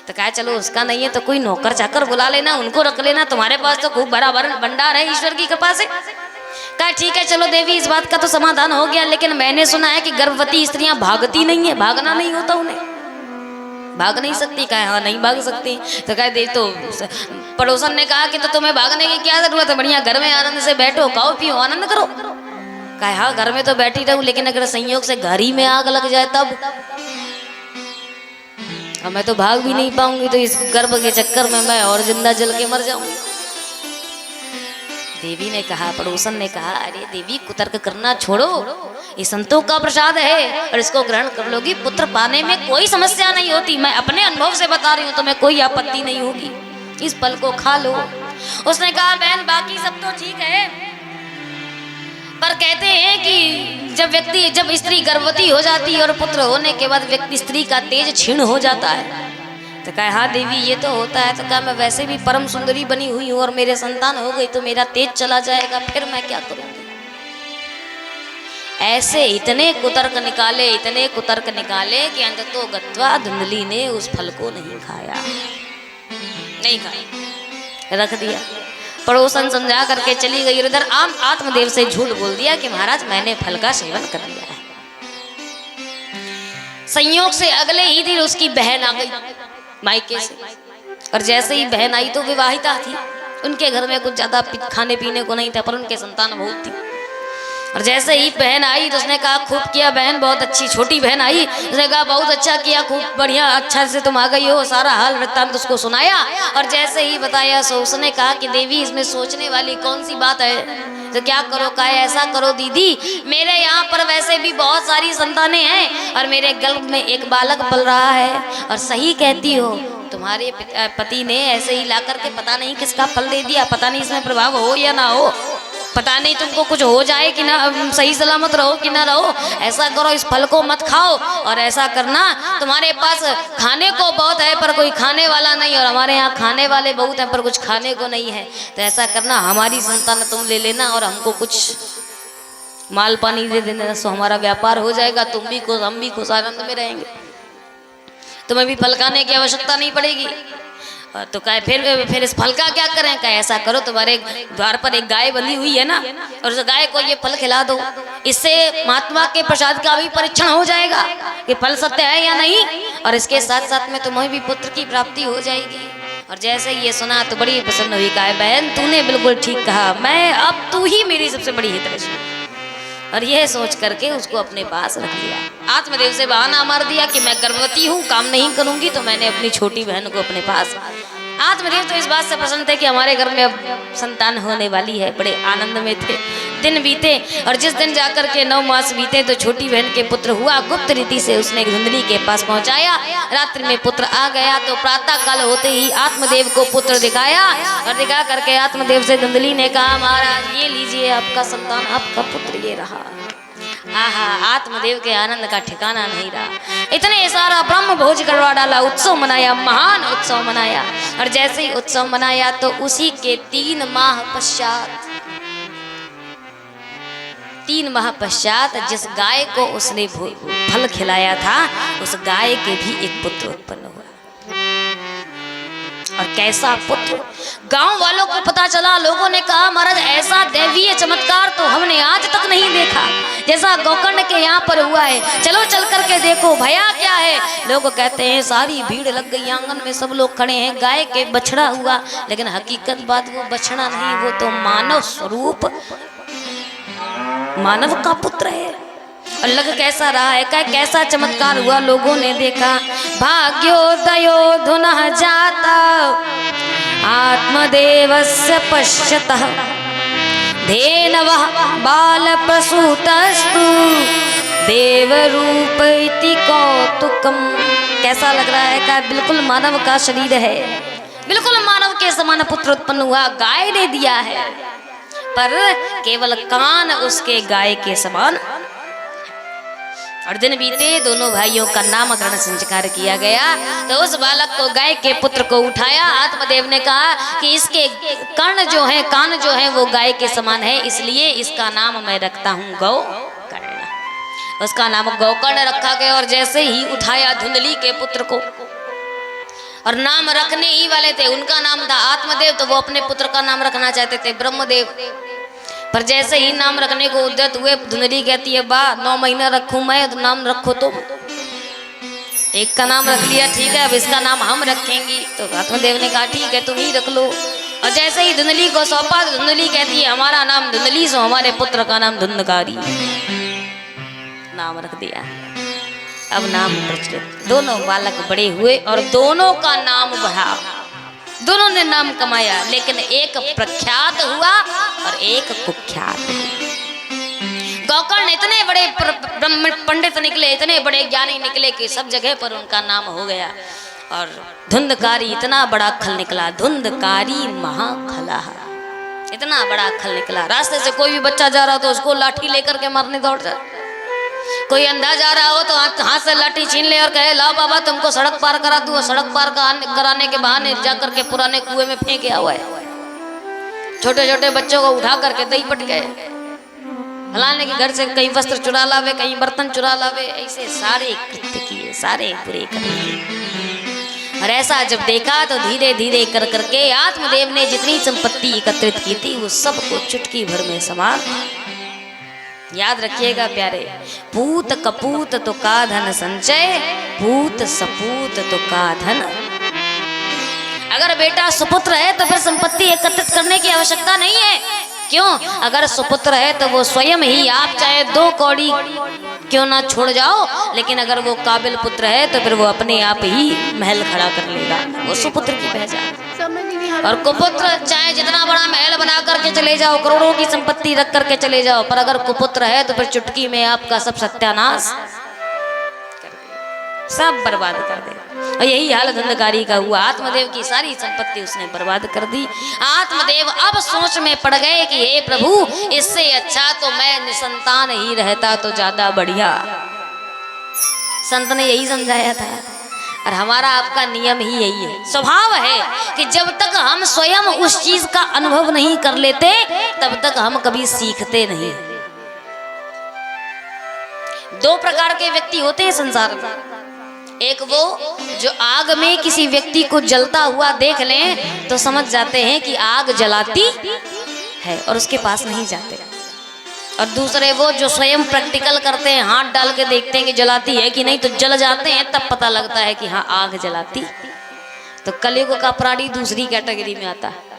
तो कहा, चलो उसका नहीं है तो कोई नौकर चाकर बुला लेना, उनको रख लेना, तुम्हारे पास तो खूब बड़ा भंडार है ईश्वर की कृपा से। कहा, ठीक है चलो देवी, इस बात का तो समाधान हो गया, लेकिन मैंने सुना है कि गर्भवती स्त्रियां भागती नहीं है, भागना नहीं होता उन्हें। भाग नहीं सकती? कहा हाँ नहीं भाग सकती। तो कह दे तो पड़ोसन ने कहा कि तो तुम्हें भागने की क्या जरूरत है, बढ़िया घर में आनंद से बैठो, खाओ पियो, आनंद करो। कहा हाँ घर में तो बैठी रहूं, लेकिन अगर संयोग से घर ही में आग लग जाए तब मैं तो भाग भी नहीं पाऊंगी, तो इस गर्भ के चक्कर में मैं और जिंदा जल के मर जाऊंगी। देवी ने कहा, पड़ोसन ने कहा, अरे देवी कुतर्क करना छोड़ो, ये संतों का प्रसाद है और इसको ग्रहण कर लोगी, पुत्र पाने में कोई समस्या नहीं होती। मैं अपने अनुभव से बता रही हूँ, तुम्हें कोई आपत्ति नहीं होगी, इस फल को खा लो। उसने कहा बहन बाकी सब तो ठीक है, पर कहते हैं कि जब स्त्री गर्भवती हो जाती है और पुत्र होने के बाद व्यक्ति स्त्री का तेज क्षीण हो जाता है। तो कहा हाँ देवी ये तो होता है। तो कहा मैं वैसे भी परम सुंदरी बनी हुई हूँ और मेरे संतान हो गई तो मेरा तेज चला जाएगा, फिर मैं क्या करूँगी। ऐसे इतने कुतर्क निकाले कि अंततो गत्वा धुंधली ने उस फल को नहीं खाया, रख दिया। पड़ोसन समझा करके चली गई। उधर आत्मदेव से झूठ बोल दिया कि महाराज मैंने फल का सेवन कर लिया है। संयोग से अगले ही दिन उसकी बहन आ गई मायके से, और जैसे ही बहन आई तो विवाहिता थी। उनके घर में कुछ ज्यादा खाने पीने को नहीं था, पर उनके संतान बहुत थी। और जैसे ही बहन आई तो उसने कहा खूब किया बहन, बहुत अच्छी। छोटी बहन आई, उसने कहा बहुत अच्छा किया, खूब बढ़िया, अच्छा से तुम आ गई हो। सारा हाल वृत्तांत उसको सुनाया, और जैसे ही बताया सो उसने कहा कि देवी इसमें सोचने वाली कौन सी बात है, तो क्या करो। कहा ऐसा करो दीदी, मेरे यहाँ पर वैसे भी बहुत सारी संतानें हैं और मेरे गर्भ में एक बालक पल रहा है, और सही कहती हो तुम्हारे पति ने ऐसे ही ला करके पता नहीं किसका फल दे दिया, पता नहीं इसमें प्रभाव हो या ना हो, पता नहीं तुमको कुछ हो जाए कि ना, सही सलामत रहो कि ना रहो। ऐसा करो इस फल को मत खाओ, और ऐसा करना तुम्हारे पास खाने को बहुत है पर कोई खाने वाला नहीं, और हमारे यहाँ खाने वाले बहुत हैं पर कुछ खाने को नहीं है। तो ऐसा करना हमारी संतान तुम ले लेना और हमको कुछ माल पानी दे देना, सो हमारा व्यापार हो जाएगा, तुम भी खुश हम भी खुश, आनंद में रहेंगे, तुम्हें भी फल खाने की आवश्यकता नहीं पड़ेगी। तो कहे फिर इस फल का क्या करें। कहे ऐसा करो तुम्हारे द्वार पर एक गाय बंधी हुई है ना, और उस गाय को ये फल खिला दो, इससे महात्मा के प्रसाद का भी परीक्षण हो जाएगा कि फल सत्य है या नहीं, और इसके साथ साथ में तुम्हें भी पुत्र की प्राप्ति हो जाएगी। और जैसे ये सुना तो बड़ी प्रसन्न हुई। कहा बहन तूने बिल्कुल ठीक कहा, मैं अब तू ही मेरी सबसे बड़ी हितैषी। और यह सोच करके उसको अपने पास रख लिया। आत्मदेव से बहाना मार दिया कि मैं गर्भवती हूँ, काम नहीं करूंगी, तो मैंने अपनी छोटी बहन को अपने पास। आत्मदेव तो इस बात से प्रसन्न थे कि हमारे घर में अब संतान होने वाली है, बड़े आनंद में थे। दिन बीते, और जिस दिन जाकर के 9 मास बीते तो छोटी बहन के पुत्र हुआ। गुप्त रीति से उसने धुंधली के पास पहुंचाया, रात्रि में पुत्र आ गया। तो प्रातः काल होते ही आत्मदेव को पुत्र दिखाया, और दिखा करके आत्मदेव से धुंधली ने कहा महाराज ये लीजिए आपका संतान, आपका पुत्र ये रहा। आहा, आत्मदेव के आनंद का ठिकाना नहीं रहा। इतने सारा ब्रह्म भोज करवा डाला, उत्सव मनाया, महान उत्सव मनाया। और जैसे ही उत्सव मनाया तो उसी के 3 माह पश्चात जिस गाय को उसने फल खिलाया था, उस गाय के भी एक पुत्र उत्पन्न हुआ। और कैसा पुत्र, गांव वालों को पता चला। लोगों ने कहा महाराज ऐसा दैवीय चमत्कार तो हमने आज तक नहीं देखा जैसा गोकर्ण के यहाँ पर हुआ है, चलो चल करके देखो भया क्या है। लोग कहते हैं, सारी भीड़ लग गई, आंगन में सब लोग खड़े हैं, गाय के बछड़ा हुआ। लेकिन हकीकत बात वो बछड़ा नहीं, वो तो मानव स्वरूप, मानव का पुत्र है। और लग कैसा रहा है, कैसा चमत्कार हुआ, लोगों ने देखा। भाग्योदयो धुनः जाता आत्मदेवस्य पश्यतः धेनवः बालप्रसूतस्तु देवरूप इति कौतुकम्। कैसा लग रहा है, का बिल्कुल मानव का शरीर है, बिल्कुल मानव के समान पुत्र उत्पन्न हुआ। गाय ने दिया है, पर केवल कान उसके गाय के समान। और दिन बीते, दोनों भाइयों का नामकरण संस्कार किया गया। तो उस बालक को, गाय के पुत्र को उठाया। आत्मदेव ने कहा कि इसके कर्ण जो है, कान जो है वो गाय के समान है, इसलिए इसका नाम मैं रखता हूँ गौकर्ण। उसका नाम गौकर्ण रखा गया। और जैसे ही उठाया धुंधली के पुत्र को, और नाम रखने ही वाले थे, उनका नाम था आत्मदेव, तो वो अपने पुत्र का नाम रखना चाहते थे ब्रह्मदेव। पर जैसे ही नाम रखने को उद्यत हुए, धुंधली कहती है बा 9 महीना रखूं मैं, तो नाम रखो तुम। एक का नाम रख लिया, ठीक है, अब इसका नाम हम रखेंगी। तो आत्मदेव ने कहा ठीक है तुम ही रख लो। और जैसे ही धुंधली को सौंपा तो धुंधली कहती है हमारा नाम धुंधली, सो हमारे पुत्र का नाम धुंधकारी। नाम रख दिया। अब नाम प्रचलित, दोनों बालक बड़े हुए और दोनों का नाम बढ़ा, दोनों ने नाम कमाया, लेकिन एक प्रख्यात हुआ और एक कुख्यात। गोकर्ण इतने बड़े ब्रह्म पंडित निकले, इतने बड़े ज्ञानी निकले कि सब जगह पर उनका नाम हो गया। और धुंधकारी इतना बड़ा खल निकला, धुंधकारी महाखला, इतना बड़ा खल निकला। रास्ते से कोई भी बच्चा जा रहा हो तो उसको लाठी लेकर के मारने दौड़ जाए, कोई अंधा जा रहा हो तो हाथ से लाठी छीन ले और कहे लाओ बाबा तुमको सड़क पार करा दूं। सड़क पार कराने के बहाने जाकर के पुराने कुएं में फेंक हुआ है। छोटे छोटे बच्चों को उठा करके दही पट गए, फलाने के घर से कहीं वस्त्र चुरा लावे, कहीं बर्तन चुरा लावे, ऐसे सारे कृत्य किए, सारे बुरे किए। और ऐसा जब देखा तो धीरे धीरे कर करके आत्मदेव ने जितनी संपत्ति एकत्रित की थी वो सबको चुटकी भर में समा। याद रखिएगा प्यारे, पूत कपूत तो का धन संचय, पूत सपूत तो का धन। अगर बेटा सुपुत्र है तो फिर संपत्ति एकत्रित करने की आवश्यकता नहीं है। क्यों? अगर सुपुत्र है तो वो स्वयं ही, आप चाहे 2 कौड़ी क्यों ना छोड़ जाओ, लेकिन अगर वो काबिल पुत्र है तो फिर वो अपने आप ही महल खड़ा कर लेगा, वो सुपुत्र की पहचान। और कुपुत्र चाहे जितना बड़ा महल बना करके चले जाओ, करोड़ों की संपत्ति रख करके चले जाओ, पर अगर कुपुत्र है तो फिर चुटकी में आपका सब सत्यानाश कर दे, सब बर्बाद कर दे। और यही हाल धुंधकारी का हुआ। आत्मदेव की सारी संपत्ति उसने बर्बाद कर दी। आत्मदेव अब सोच में पड़ गए कि हे प्रभु, इससे अच्छा तो मैं निसंतान ही रहता तो ज्यादा बढ़िया। संत ने यही समझाया था और हमारा आपका नियम ही यही है, स्वभाव है कि जब तक हम स्वयं उस चीज का अनुभव नहीं कर लेते तब तक हम कभी सीखते नहीं। 2 प्रकार के व्यक्ति होते हैं संसार में। एक वो जो आग में किसी व्यक्ति को जलता हुआ देख लें तो समझ जाते हैं कि आग जलाती है और उसके पास नहीं जाते। और दूसरे वो जो स्वयं प्रैक्टिकल करते हैं, हाथ डाल के देखते हैं कि जलाती है कि नहीं, तो जल जाते हैं, तब पता लगता है कि हाँ आग जलाती। तो कलयुग का प्राणी दूसरी कैटेगरी में आता है।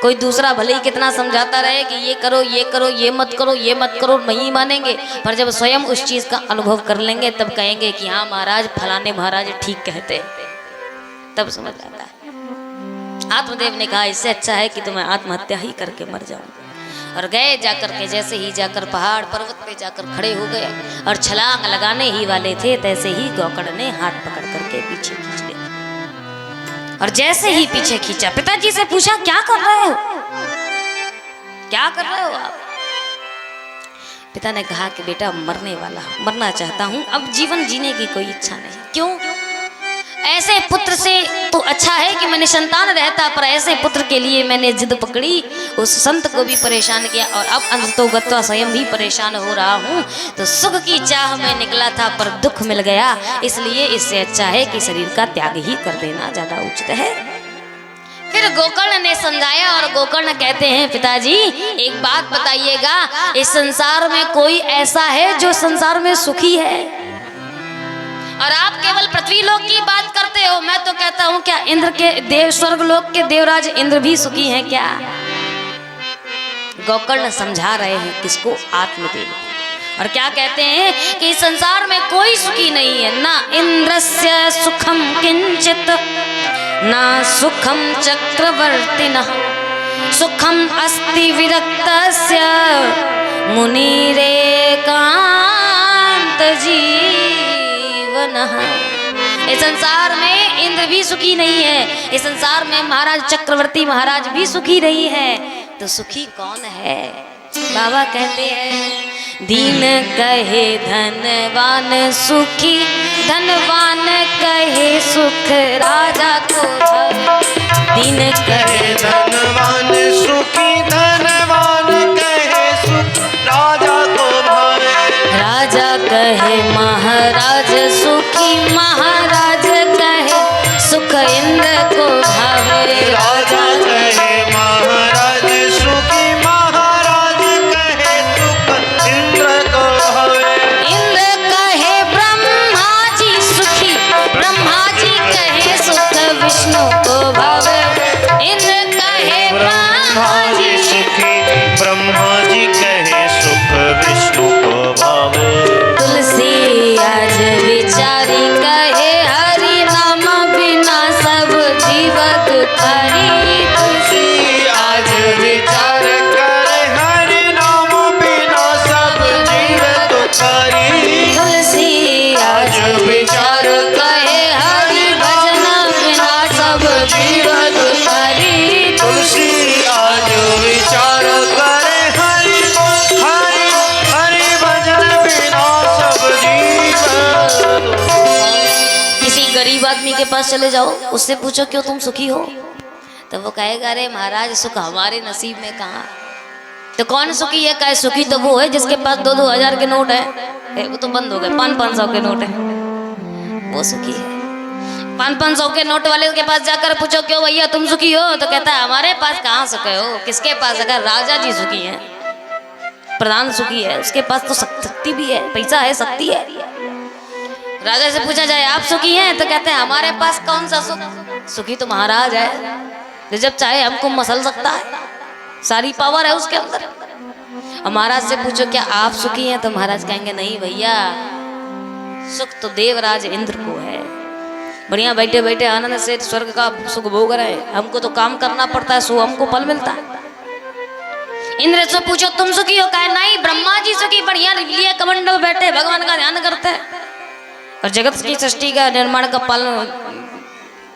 कोई दूसरा भले ही कितना समझाता रहे कि ये करो ये करो, ये मत करो ये मत करो, नहीं मानेंगे, पर जब स्वयं उस चीज का अनुभव कर लेंगे तब कहेंगे कि हाँ महाराज फलाने महाराज ठीक कहते, तब समझ आता है। आत्मदेव ने कहा इससे अच्छा है कि तुम्हें आत्महत्या ही करके मर जाऊं। और गए जाकर के, जैसे ही जाकर पहाड़ पर्वत पे जाकर खड़े हो गए और छलांग लगाने ही वाले थे, तैसे ही गोकर्ण ने हाथ पकड़ करके पीछे खींच लिया। और जैसे ही पीछे खींचा, पिताजी से पूछा क्या कर रहे हो, क्या कर रहे हो आप? पिता ने कहा कि बेटा मरने वाला हूं, मरना चाहता हूं, अब जीवन जीने की कोई इच्छा नहीं। क्यों? ऐसे पुत्र से तो अच्छा है कि मैंने संतान रहता, पर ऐसे पुत्र के लिए मैंने जिद पकड़ी, उस संत को भी परेशान किया और अब अंततोगत्वा स्वयं भी परेशान हो रहा हूँ। तो सुख की चाह में निकला था पर दुख मिल गया, इसलिए इससे अच्छा है कि शरीर का त्याग ही कर देना ज्यादा उचित है। फिर गोकर्ण ने समझाया और गोकर्ण कहते हैं पिताजी एक बात बताइएगा, इस संसार में कोई ऐसा है जो संसार में सुखी है? और आप केवल पृथ्वी लोक की बात करते हो, मैं तो कहता हूं क्या इंद्र के देव, स्वर्ग लोक के देवराज इंद्र भी सुखी हैं क्या? गोकर्ण समझा रहे हैं किसको? आत्मदेव। और क्या कहते हैं कि संसार में कोई सुखी नहीं है, ना इंद्रस्य सुखम किंचित ना सुखम चक्रवर्तिनः, सुखम अस्ति विरक्तस्य मुनिरेकांत जीवन। इस संसार में इंद्र भी सुखी नहीं है, इस संसार में महाराज चक्रवर्ती महाराज भी सुखी नहीं है, तो सुखी कौन है? बाबा कहते हैं दीन कहे धनवान सुखी, धनवान कहे सुख राजा को भावे। दीन कहे धनवान सुखी, धनवान कहे सुख राजा को भावे। राजा कहे महाराज सुखी, महाराज कहे सुख इंद्र को भावे। राजा कहे महाराज सुखी, महाराज कहे सुख इंद्र को भावे। इंद्र कहे ब्रह्मा जी सुखी, विष्णु को भावे इंद्र कहे ब्रह्मा जी सुखी ब्रह्मा जी कहे सुख विष्णु को भावे। तुलसी आज विचारी कहे हरि नाम बिना सब जीव दुखारी। तुलसी आज विचार करे हरि नाम बिना सब जीव दुखारी। तुलसी आज विचार कहे हरि भजन बिना सब जीव दुखारी। तुलसी आज विचार करे हरि हरि हरि भजन बिना सब जीव। किसी गरीब आदमी के पास चले जाओ, उससे पूछो क्यों तुम सुखी हो, तो वो कहेगा अरे महाराज सुख हमारे नसीब में कहाँ। तो कौन सुखी है? कहे सुखी तो वो है जिसके पास 2-2 हजार के नोट है, वो तो बंद हो गए, 500-500 के नोट है, वो सुखी है। 500-500 के नोट वाले के पास जाकर पूछो क्यों भैया तुम सुखी हो, तो कहता है हमारे पास कहाँ सुखी हो। किसके पास? अगर राजा जी सुखी है, प्रधान सुखी है, उसके पास तो शक्ति भी है, पैसा है, शक्ति है। राजा से पूछा जाए आप सुखी हैं, तो कहते हैं हमारे पास कौन सा सुख, सुखी तो महाराज है जो जब चाहे हमको मसल सकता है, सारी पावर है उसके अंदर। और महाराज से पूछो क्या आप सुखी हैं, तो महाराज कहेंगे नहीं भैया, सुख तो देवराज इंद्र को है, बढ़िया बैठे बैठे आनंद से स्वर्ग का सुख भोग रहे हैं, हमको तो काम करना पड़ता है, सो हमको फल मिलता है। इंद्र से पूछो तुम सुखी हो, कहे नहीं ब्रह्मा जी सुखी, बढ़िया लिए कमंडल बैठे भगवान का ध्यान करते हैं और जगत की सृष्टि का निर्माण का पालन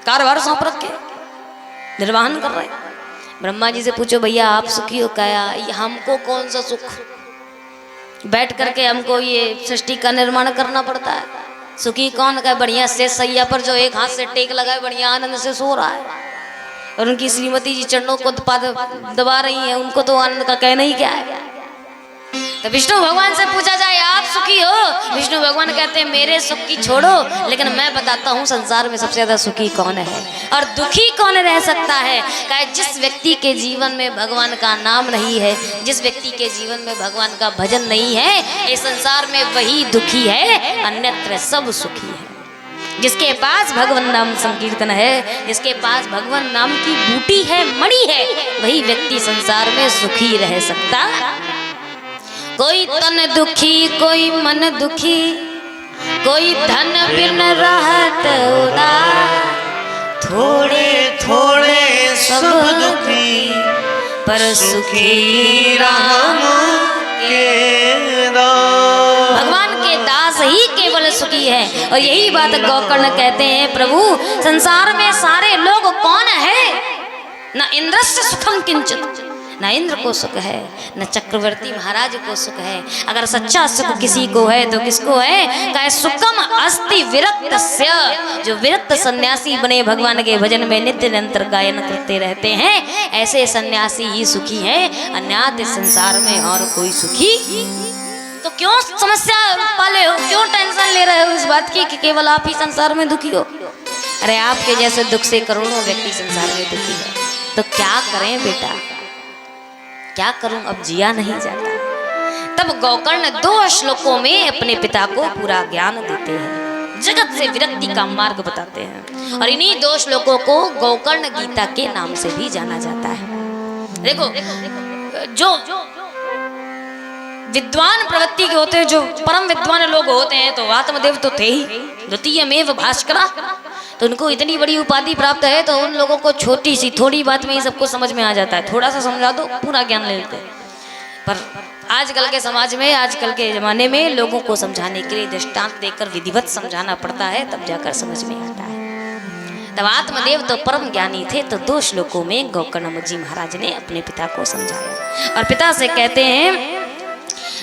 कार्यभार सौंप रखे, निर्वहन कर रहे। ब्रह्मा जी से पूछो भैया आप सुखी हो, कहा हमको कौन सा सुख, बैठ करके हमको ये सृष्टि का निर्माण करना पड़ता है। सुखी कौन? का बढ़िया से सैया पर जो एक हाथ से टेक लगाए बढ़िया आनंद से सो रहा है, और उनकी श्रीमती जी चरणों को दबा रही है, उनको तो आनंद का कहना ही क्या है। तो विष्णु भगवान से पूछा जाए आप सुखी हो, विष्णु भगवान कहते हैं मेरे सुख की छोड़ो, लेकिन मैं बताता हूँ संसार में सबसे ज्यादा सुखी कौन है और दुखी कौन रह सकता है। कहे जिस व्यक्ति के जीवन में भगवान का नाम नहीं है, जिस व्यक्ति के जीवन में भगवान का भजन नहीं है, इस संसार में वही दुखी है, अन्यत्र सब सुखी है। जिसके पास भगवान नाम संकीर्तन है, जिसके पास भगवान नाम की बूटी है, मणि है, वही व्यक्ति संसार में सुखी रह सकता। कोई तन दुखी, कोई मन दुखी, कोई धन बिन रहत उदास, थोड़े थोड़े सब दुखी पर सुखी राम के दास। भगवान के दास ही केवल सुखी है। और यही बात गोकर्ण कहते हैं प्रभु संसार में सारे लोग कौन है, न इंद्रस्य सुखम किंचित, न इंद्र को सुख है, न चक्रवर्ती महाराज को सुख है। अगर सच्चा सुख किसी को है तो किसको है? कहे सुखम अस्ति विरक्तस्य, जो विरक्त सन्यासी बने भगवान के भजन में नित्य निरंतर गायन करते रहते हैं, ऐसे सन्यासी ही सुखी है, अन्यथा संसार में और कोई सुखी। तो क्यों समस्या पाले हो, क्यों टेंशन ले रहे हो इस बात की कि केवल आप ही संसार में दुखी हो? अरे आपके जैसे दुख से करोड़ों व्यक्ति संसार में दुखी है, तो क्या करें बेटा, क्या करूं, अब जिया नहीं जाता। तब गोकर्ण 2 श्लोकों में अपने पिता को पूरा ज्ञान देते हैं, जगत से विरक्ति का मार्ग बताते हैं, और इन्हीं 2 श्लोकों को गोकर्ण गीता के नाम से भी जाना जाता है। देखो जो विद्वान प्रवृत्ति के होते हैं, जो परम विद्वान लोग होते हैं, तो आत्मदेव तो थे ही, द्वितीयमेव भास्करा, तो उनको इतनी बड़ी उपाधि प्राप्त है, तो उन लोगों को छोटी सी थोड़ी बात में ही सबको समझ में आ जाता है, थोड़ा सा समझा दो पूरा ज्ञान ले लेते हैं। पर आजकल के समाज में, आजकल के ज़माने में लोगों को समझाने के लिए दृष्टांत देकर विधिवत समझाना पड़ता है, तब जाकर समझ में आता है। तब आत्मदेव तो परम ज्ञानी थे, तो 2 श्लोकों में गोकर्ण जी महाराज ने अपने पिता को समझाया, और पिता से कहते हैं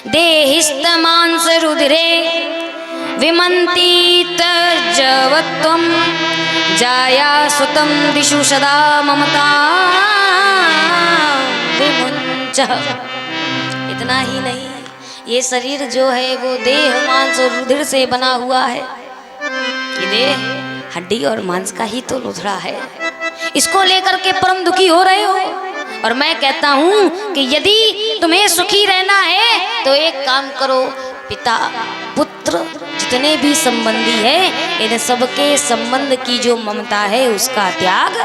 देहिस्तमांस रुधिरे विमन्ति तज्जवत्वं जाया सुतं दिशु सदा ममता विमुञ्चः। इतना ही नहीं, ये शरीर जो है वो देह मांस और रुधिर से बना हुआ है, ये देह हड्डी और मांस का ही तो लुथड़ा है, इसको लेकर के परम दुखी हो रहे हो। और मैं कहता हूँ कि यदि तुम्हें सुखी रहना है तो एक काम करो, पिता पुत्र जितने भी संबंधी है इन सबके संबंध की जो ममता है उसका त्याग।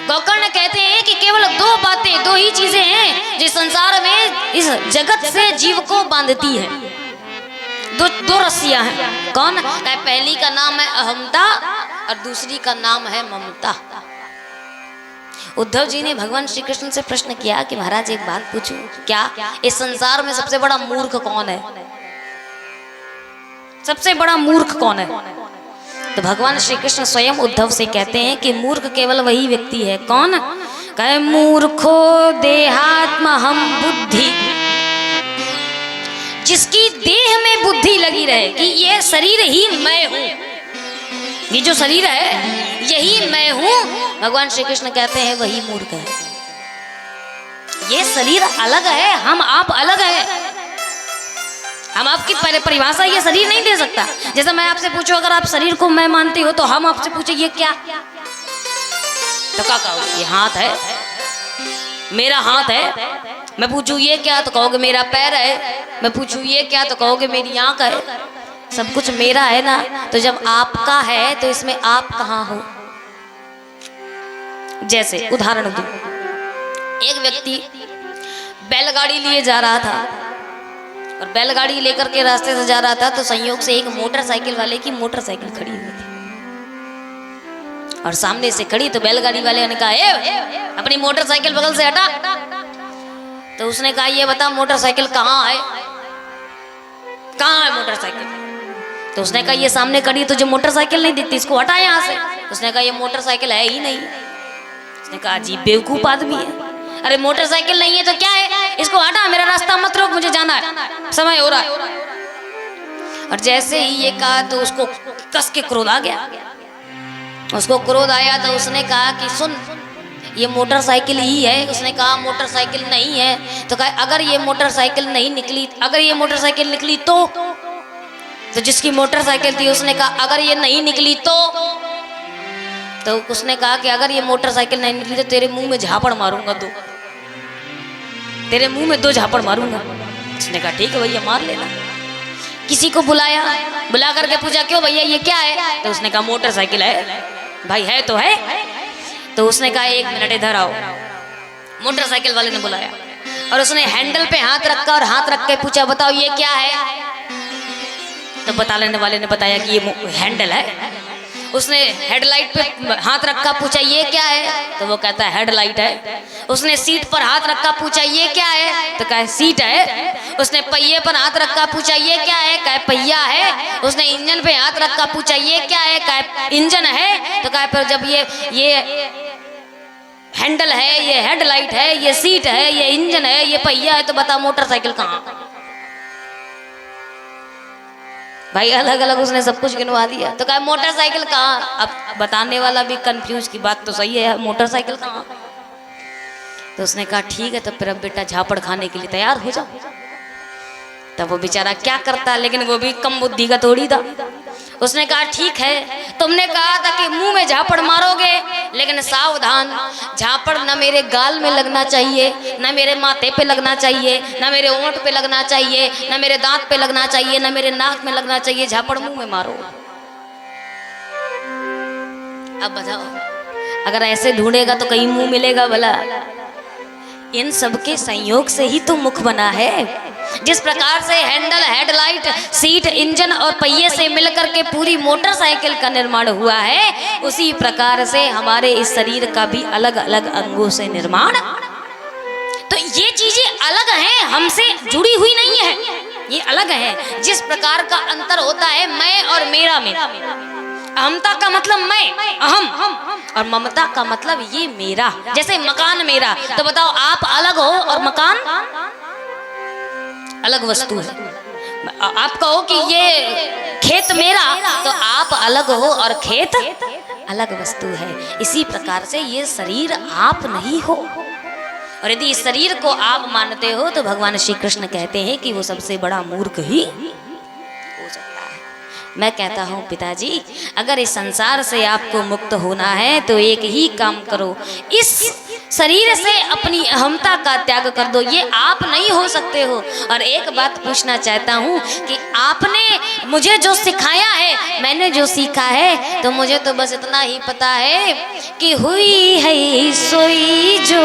गोकर्ण कहते हैं कि केवल दो बातें, दो ही चीजें हैं जो संसार में इस जगत से जीव को बांधती है। दो रस्सियां हैं। कौन? पहली का नाम है अहमता और दूसरी का नाम है ममता। उद्धव जी ने भगवान श्री कृष्ण से प्रश्न किया कि महाराज एक बात पूछूं, क्या इस संसार में सबसे बड़ा मूर्ख कौन है? सबसे बड़ा मूर्ख कौन है? तो भगवान श्री कृष्ण स्वयं उद्धव से कहते हैं कि मूर्ख केवल वही व्यक्ति है। कौन? कहे मूर्खो देहात्म हम बुद्धि, जिसकी देह में बुद्धि लगी रहे कि ये शरीर ही मैं हूं, ये जो शरीर है यही मैं हूं, भगवान श्री कृष्ण कहते हैं वही मूर्ख है। ये शरीर अलग है, हम आप अलग है। हम आपकी परिभाषा ये शरीर नहीं दे सकता। जैसे मैं आपसे पूछूं, अगर आप शरीर को मैं मानते हो तो हम आपसे पूछे ये क्या, तो क्या कहोगे? ये हाथ है, मेरा हाथ है। मैं पूछूं ये क्या, तो कहोगे मेरा पैर है। मैं पूछूं ये क्या, तो कहोगे मेरी आंख है। सब कुछ मेरा है ना। तो जब आपका है तो इसमें आप कहाँ हो? जैसे उदाहरण दूं, एक व्यक्ति बैलगाड़ी लिए जा रहा था और बैलगाड़ी लेकर के रास्ते से जा रहा था तो संयोग से एक मोटरसाइकिल वाले की मोटरसाइकिल खड़ी हुई थी और सामने से खड़ी। तो बैलगाड़ी वाले ने कहा, ए, अपनी मोटरसाइकिल बगल से हटा। तो उसने कहा, ये बता मोटरसाइकिल कहाँ है, कहाँ है मोटरसाइकिल? तो उसने कहा, ये सामने खड़ी तुझे मोटरसाइकिल नहीं दिखती, इसको हटा यहाँ से। उसने कहा, ये मोटरसाइकिल है ही नहीं। उसने कहा, अजीब बेवकूफ आदमी है, अरे मोटरसाइकिल नहीं है तो क्या है, इसको हटा, मेरा रास्ता मत रोक, मुझे जाना है, समय हो रहा है। और जैसे ही ये कहा तो उसको कस के क्रोध आ गया। उसको क्रोध आया तो उसने कहा कि सुन, ये मोटरसाइकिल ही है। उसने कहा मोटरसाइकिल नहीं है। तो कहा, अगर ये मोटरसाइकिल नहीं निकली, अगर ये मोटरसाइकिल निकली तो जिसकी मोटरसाइकिल थी उसने कहा, अगर ये नहीं निकली तो उसने कहा कि अगर ये मोटरसाइकिल नहीं निकली तो तेरे मुंह में झापड़ मारूंगा, दो तेरे मुंह में 2 झापड़ मारूंगा। उसने कहा, ठीक है भैया, मार लेना। किसी को बुलाया, बुला करके पूछा, क्यों भैया ये क्या है? तो उसने कहा, मोटरसाइकिल है। भाई है तो है। तो उसने कहा, 1 मिनट इधर आओ। मोटरसाइकिल वाले ने बुलाया और उसने हैंडल पे हाथ रखा और हाथ रख के पूछा, बताओ ये क्या है? तो बताने वाले ने बताया कि ये हैंडल है। उसने हेडलाइट पे हाथ रखा, पूछा ये क्या है? तो वो कहता है हेडलाइट है। उसने सीट पर हाथ रखा, पूछा ये क्या है? तो कहे सीट है। उसने पहिए पर हाथ रखा, पूछा ये क्या है? कहे पहिया है। उसने इंजन पे हाथ रखा, पूछा ये क्या है? कहे इंजन है। तो कहे पर जब ये हैंडल है, ये हेडलाइट है, ये सीट है, ये इंजन है, ये पहिया है, तो बता मोटरसाइकिल कहाँ? भाई अलग अलग उसने सब कुछ गिनवा दिया। तो कहा मोटरसाइकिल कहाँ? अब बताने वाला भी कंफ्यूज, की बात तो सही है, मोटरसाइकिल कहाँ? तो उसने कहा, ठीक है, तो फिर अब बेटा झापड़ खाने के लिए तैयार हो जाओ। तब वो बेचारा क्या करता, लेकिन वो भी कम बुद्धि का थोड़ी था। उसने कहा, ठीक है, तुमने कहा था कि मुंह में झापड़ मारोगे, लेकिन सावधान, झापड़ न मेरे गाल में लगना चाहिए, न मेरे माथे पे लगना चाहिए, न मेरे ओंठ पे लगना चाहिए, न मेरे दांत पे लगना चाहिए, न मेरे नाक में लगना चाहिए, झापड़ मुंह में मारो। अब बताओ, अगर ऐसे ढूंढेगा तो कहीं मुंह मिलेगा भला? इन सबके संयोग से ही तो मुख बना है। जिस प्रकार से हैंडल, हेडलाइट, सीट, इंजन और पहिए से मिलकर के पूरी मोटरसाइकिल का निर्माण हुआ है, उसी प्रकार से हमारे इस शरीर का भी अलग अलग अंगों से निर्माण। तो ये चीजें अलग हैं, हमसे जुड़ी हुई नहीं है, ये अलग है। जिस प्रकार का अंतर होता है मैं और मेरा में, अहमता का मतलब मैं, अहम, और ममता का मतलब ये मेरा। जैसे मकान मेरा, तो बताओ आप अलग हो और मकान अलग वस्तु है। आप कहो कि ये खेत मेरा, तो आप अलग हो और खेत अलग वस्तु है। इसी प्रकार से ये शरीर आप नहीं हो, और यदि इस शरीर को आप मानते हो तो भगवान श्री कृष्ण कहते हैं कि वो सबसे बड़ा मूर्ख ही हो सकता है। मैं कहता हूँ पिताजी, अगर इस संसार से आपको मुक्त होना है तो एक ही काम करो, इस शरीर से अपनी अहमता का त्याग कर दो, ये आप नहीं हो सकते हो। और एक बात पूछना चाहता हूँ कि आपने मुझे जो सिखाया है, मैंने जो सीखा है, तो मुझे तो बस इतना ही पता है कि हुई है सोई जो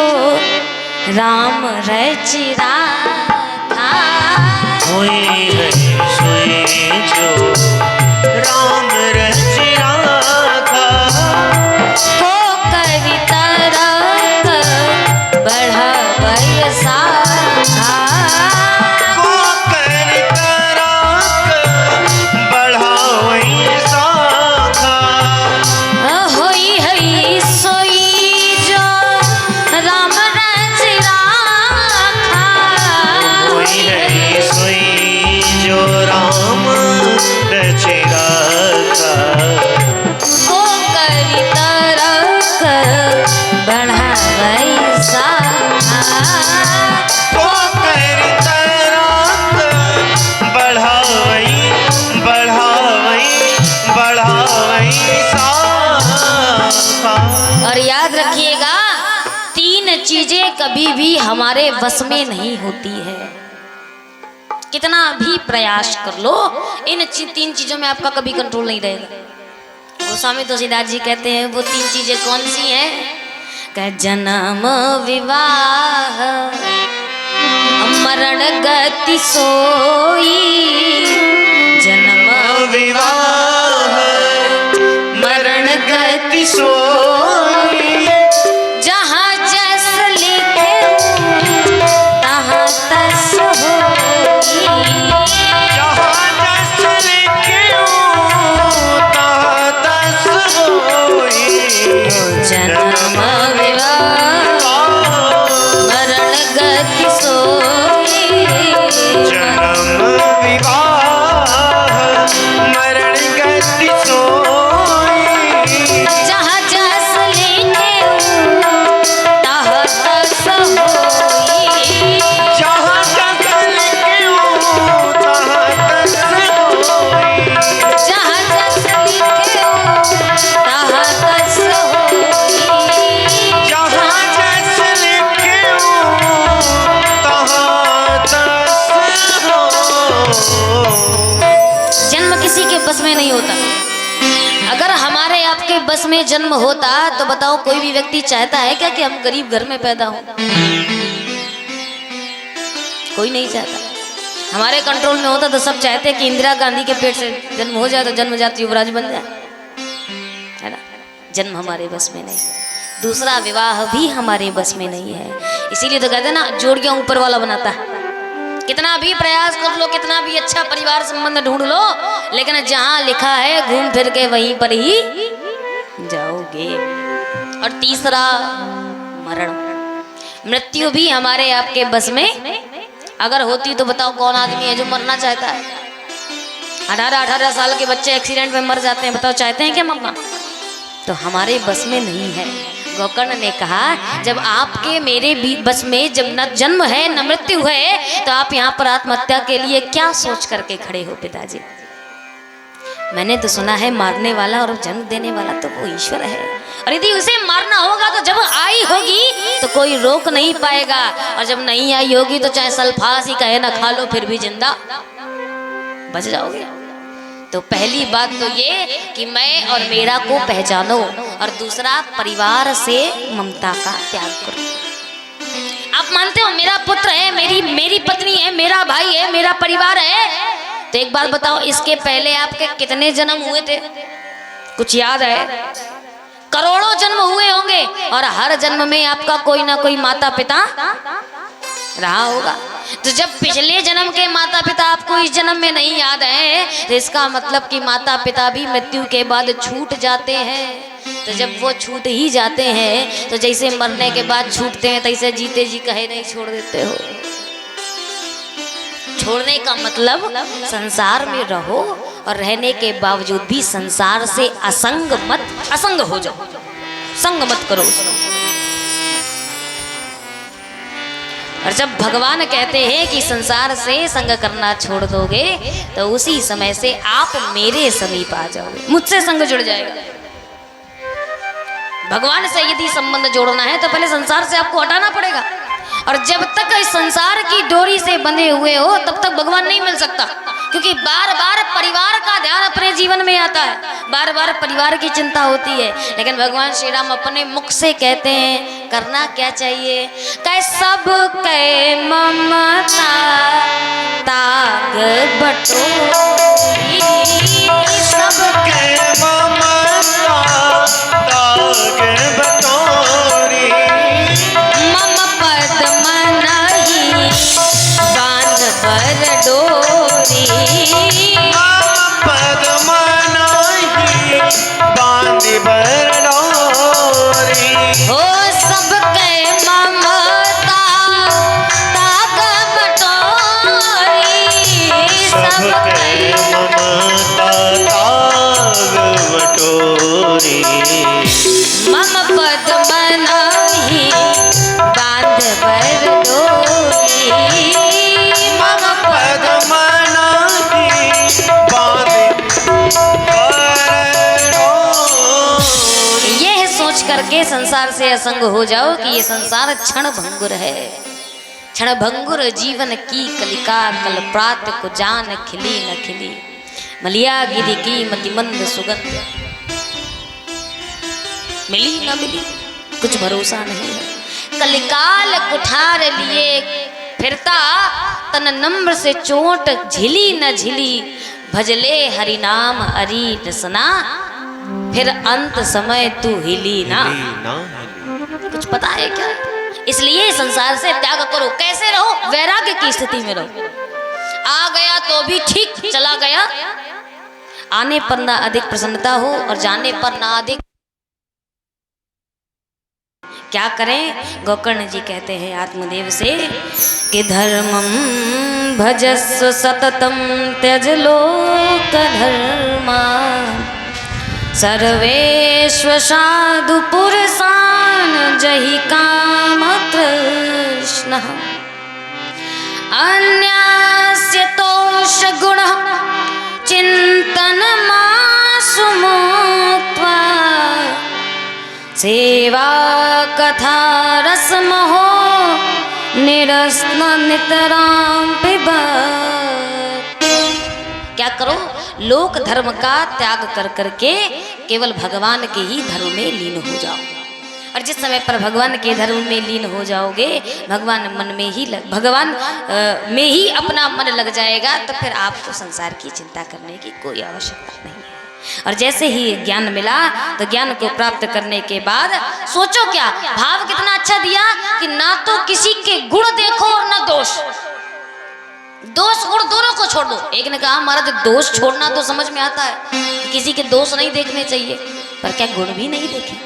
राम रचि राखा, हुई है सोई जो राम रचि राखा, हो कविता रख बढ़ावै साखा, को कर तराक बढ़ावै साखा, होई है सोई जो राम रचि राखा, हुई है सोई जो राम रचि राखा, हो कविता रख बढ़ावै साखा, को कर तराक बढ़ावै बढ़ावै साखा। और याद रखिएगा, तीन चीजें कभी भी हमारे बस में नहीं होती है। कितना भी प्रयास कर लो, इन तीन चीजों में आपका कभी कंट्रोल नहीं रहेगा। गोस्वामी तुलसीदास जी कहते हैं वो तीन चीजें कौन सी हैं? का जन्म विवाह मरण गति सोई, जन्म विवाह मरण गति सोई, जहाँ जस लिखे तहाँ तस होई, जहाँ जस लिख्यो तहाँ तस होई, जन्म विवाह मरण गति सोई, जन्म विवाह मरण गति सोई, जहाँ जस लिखे तहाँ तस होई, जहाँ जस लिख्यो तहाँ तस होई, जहाँ जस लिखे तहाँ तस होई, जहाँ जस लिख्यो तहाँ तस होई। जन्म किसी के बस में नहीं होता। अगर हमारे आपके बस में जन्म होता तो बताओ, कोई भी व्यक्ति चाहता है क्या कि हम गरीब घर में पैदा हो? कोई नहीं चाहता। हमारे कंट्रोल में होता तो सब चाहते कि इंदिरा गांधी के पेट से जन्म हो जाए तो जन्मजात युवराज बन जाए, है ना? जन्म हमारे बस में नहीं। दूसरा, विवाह भी हमारे बस में नहीं है। इसीलिए तो कहते हैं ना, जोड़ियां ऊपर वाला बनाता है। कितना भी प्रयास कर लो, कितना भी अच्छा परिवार संबंध ढूंढ लो, लेकिन जहां लिखा है घूम फिर के वहीं पर ही जाओगे। और तीसरा, मरण, मृत्यु भी हमारे आपके बस में अगर होती तो बताओ कौन आदमी है जो मरना चाहता है? 18-18 साल के बच्चे एक्सीडेंट में मर जाते हैं, बताओ चाहते हैं क्या मरना? तो हमारे बस में नहीं है। गोकर्ण ने कहा, जब आपके मेरे भी बस में जब न जन्म है न मृत्यु है, तो आप यहाँ पर आत्महत्या के लिए क्या सोच करके खड़े हो पिताजी? मैंने तो सुना है मारने वाला और जन्म देने वाला तो वो ईश्वर है, और यदि उसे मारना होगा तो जब आई होगी तो कोई रोक नहीं पाएगा, और जब नहीं आई होगी तो चाहे सल्फास ही कहे ना खा लो फिर भी जिंदा बच जाओगे। तो पहली बात तो ये कि मैं और मेरा को पहचानो, और दूसरा, परिवार से ममता का त्याग करो। आप मानते हो मेरा पुत्र है, मेरी पत्नी है, मेरा भाई है, मेरा परिवार है, तो एक बात बताओ, इसके पहले आपके कितने जन्म हुए थे? कुछ याद है? करोड़ों जन्म हुए होंगे, और हर जन्म में आपका कोई ना कोई माता पिता रहा होगा। तो जब पिछले जन्म के माता पिता आपको इस जन्म में नहीं याद है, तो इसका मतलब कि माता पिता भी मृत्यु के बाद छूट जाते हैं। तो जब वो छूट ही जाते हैं, तो जैसे मरने के बाद छूटते हैं, तैसे जीते जी कहे नहीं छोड़ देते हो। छोड़ने का मतलब संसार में रहो, और रहने के बावजूद भी संसार से असंग हो जाओ, संग मत करो उसको। और जब भगवान कहते हैं कि संसार से संग करना छोड़ दोगे, तो उसी समय से आप मेरे समीप आ जाओगे, मुझसे संग जुड़ जाएगा। भगवान से यदि संबंध जोड़ना है तो पहले संसार से आपको हटाना पड़ेगा। और जब तक इस संसार की डोरी से बंधे हुए हो तब तक भगवान नहीं मिल सकता, क्योंकि बार बार परिवार का ध्यान अपने जीवन में आता है, बार बार परिवार की चिंता होती है। लेकिन भगवान श्री राम अपने मुख से कहते हैं करना क्या चाहिए, कह सब कह ममता ताग बटोरी, सब के ममता ताग बटोरी, मम पद मनहि बांध बर डोरी, पद मनहि बांध बर डोरी, हो सब के ममता ताग बटोरी, सब सबके के ममता ताग बटोरी, मम पद मनहि बांध बर डोरी, मम पद मनहि बांध बर डोरी। यह सोच करके संसार से असंग हो जाओ कि ये संसार क्षण भंगुर है, क्षण भंगुर जीवन की कलिका, कल प्रात को जान खिली न खिली, मलिया गिरी की मति मंद सुगंध, मिली न मिली कुछ भरोसा नहीं है। कलिकाल कुठार लिए फिरता तन नम्र से चोट झिली न झिली, भजले हरि नाम अरी रसना, फिर अंत समय तू हिली ना। कुछ पता है क्या? इसलिए संसार से त्याग करो। कैसे रहो? वैराग्य की स्थिति में रहो। आ गया तो भी ठीक, चला गया आने पर ना अधिक प्रसन्नता हो और जाने पर ना अधिक। क्या करें? गोकर्ण जी कहते हैं आत्मदेव से कि धर्मम भजस्व सततम त्यज लोक धर्मा, सर्वेश्व साधु पुरुषान जहि काम कृष्ण, अन्यास्य तोष गुण चिंतन मासु मुक्त्वा, सेवा कथा रसमहो निरस्न नितराम पिबत। क्या करो? लोक धर्म का त्याग कर करके केवल भगवान के ही धर्म में लीन हो जाओ। और जिस समय पर भगवान के धर्म में लीन हो जाओगे, भगवान मन में ही भगवान में ही अपना मन लग जाएगा, तो फिर आपको संसार की चिंता करने की कोई आवश्यकता नहीं है। और जैसे ही ज्ञान मिला तो ज्ञान को प्राप्त करने के बाद सोचो क्या भाव कितना अच्छा दिया कि ना तो किसी के गुण देखो और ना दोष, दोष गुण दोनों को छोड़ दो। एक ने कहा महाराज दोष छोड़ना तो समझ में आता है, किसी के दोष नहीं देखने चाहिए, पर क्या गुण भी नहीं देखे?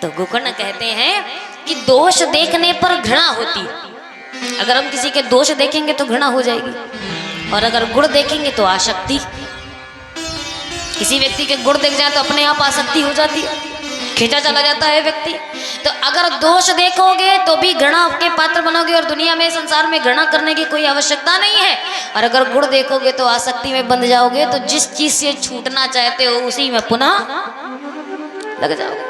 तो गोकर्ण कहते हैं कि दोष देखने पर घृणा होती है। अगर हम किसी के दोष देखेंगे तो घृणा हो जाएगी, और अगर गुण देखेंगे तो आसक्ति। किसी व्यक्ति के गुण देख जाए तो अपने आप आसक्ति हो जाती है, खींचा चला जाता है व्यक्ति। तो अगर दोष देखोगे तो भी घृणा के पात्र बनोगे, और दुनिया में संसार में घृणा करने की कोई आवश्यकता नहीं है। और अगर गुण देखोगे तो आसक्ति में बंध जाओगे, तो जिस चीज से छूटना चाहते हो उसी में पुनः लग जाओगे।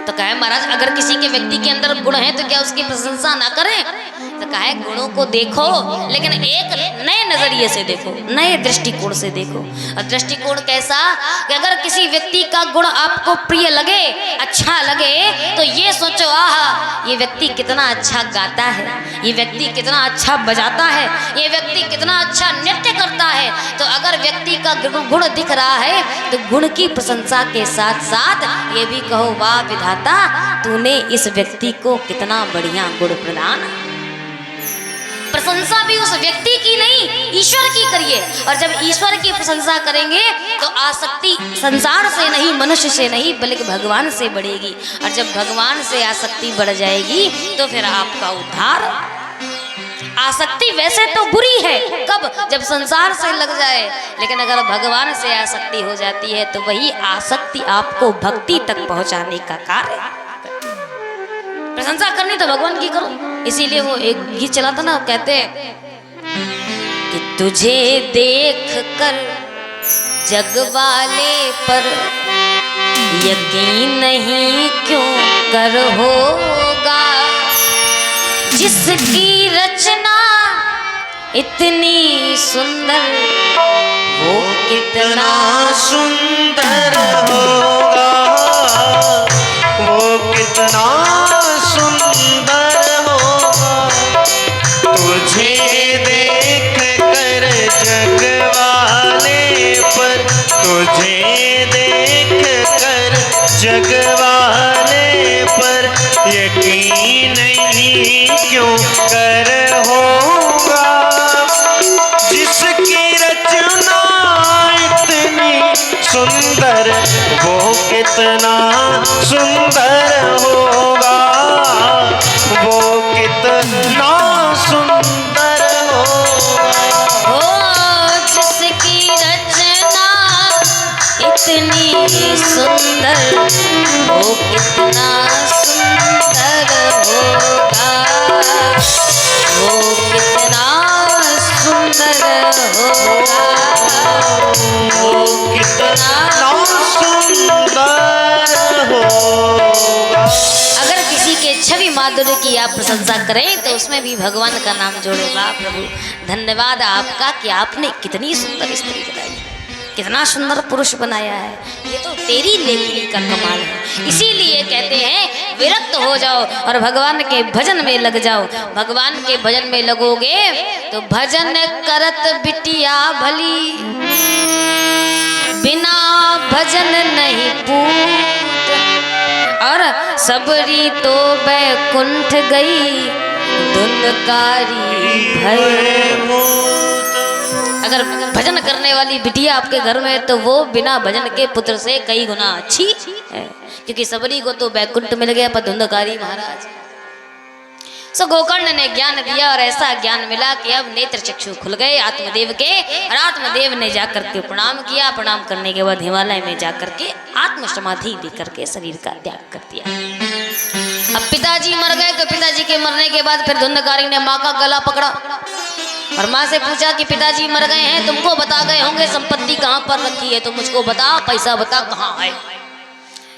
तो कहे महाराज अगर किसी के व्यक्ति के अंदर गुण है तो क्या उसकी प्रशंसा ना करें? तो कहे गुणों को देखो, लेकिन एक नए नजरिए से देखो, नए दृष्टिकोण से देखो। और दृष्टिकोण कैसा? कि अगर किसी व्यक्ति का गुण आपको प्रिय लगे, अच्छा लगे, तो ये सोचो आहा ये व्यक्ति कितना अच्छा गाता है, ये व्यक्ति कितना अच्छा बजाता है, ये व्यक्ति कितना अच्छा नृत्य करता है। तो अगर व्यक्ति का गुण दिख रहा है तो गुण की प्रशंसा के साथ साथ ये भी कहो वाह विधाता तूने इस व्यक्ति को कितना बढ़िया गुण प्रदान। प्रशंसा भी उस व्यक्ति की नहीं, ईश्वर की करिए। और जब ईश्वर की प्रशंसा करेंगे तो आसक्ति संसार से नहीं, मनुष्य से नहीं, बल्कि भगवान से बढ़ेगी। और जब भगवान से आसक्ति बढ़ जाएगी तो फिर आपका उद्धार। आसक्ति वैसे तो बुरी है, कब? जब संसार से लग जाए, लेकिन अगर भगवान से आसक्ति हो जाती है तो वही आसक्ति आपको भक्ति तक पहुंचाने का कार्य। प्रशंसा करनी तो भगवान की करो। इसीलिए वो एक गीत चला था ना, कहते कि तुझे देख कर जग वाले पर यकीन नहीं क्यों कर होगा, जिसकी रचना इतनी सुंदर वो कितना सुंदर होगा, वो कितना सुंदर होगा। तुझे देख कर जग वाले पर, तुझे देख कर जग वाले पर यकीन नहीं क्यों कर होगा, जिसकी रचना इतनी सुंदर वो कितना सुंदर होगा, वो कितना सुंदर होगा। ओ जिसकी रचना इतनी सुंदर वो कितना सुंदर होगा, वो कितना सुंदर होगा, वो कितना सुंदर होगा। अगर किसी के छवि माधुर्य की आप प्रशंसा करें तो उसमें भी भगवान का नाम जोड़े। वाह प्रभु, धन्यवाद आपका कि आपने कितनी सुंदर स्त्री बनाई, कितना सुंदर पुरुष बनाया है। ये तो तेरी लेखनी का कमाल है। इसीलिए कहते हैं विरक्त हो जाओ और भगवान के भजन में लग जाओ। भगवान के भजन में लगोगे तो भजन करत बिटिया भली, बिना भजन नहीं पूत, और सबरी तो बैकुंठ गई धुंधकारी भय। अगर भजन करने वाली बिटिया आपके घर में तो वो बिना भजन के पुत्र से कई गुना अच्छी है, क्योंकि सबरी को तो बैकुंठ मिल गया पर धुंधकारी महाराज। सो गोकर्ण ने ज्ञान दिया और ऐसा ज्ञान मिला कि अब नेत्र चक्षु खुल गए आत्मदेव के, और आत्मदेव ने जाकर के प्रणाम किया। प्रणाम करने के बाद हिमालय में जाकर के आत्म समाधि लेकर के शरीर का त्याग कर दिया। अब पिताजी मर गए तो पिताजी के मरने के बाद फिर धुंधकारी ने माँ का गला पकड़ा और माँ से पूछा कि पिताजी मर गए हैं, तुमको बता गए होंगे संपत्ति कहाँ पर रखी है, तो मुझको बता, पैसा बता कहाँ है।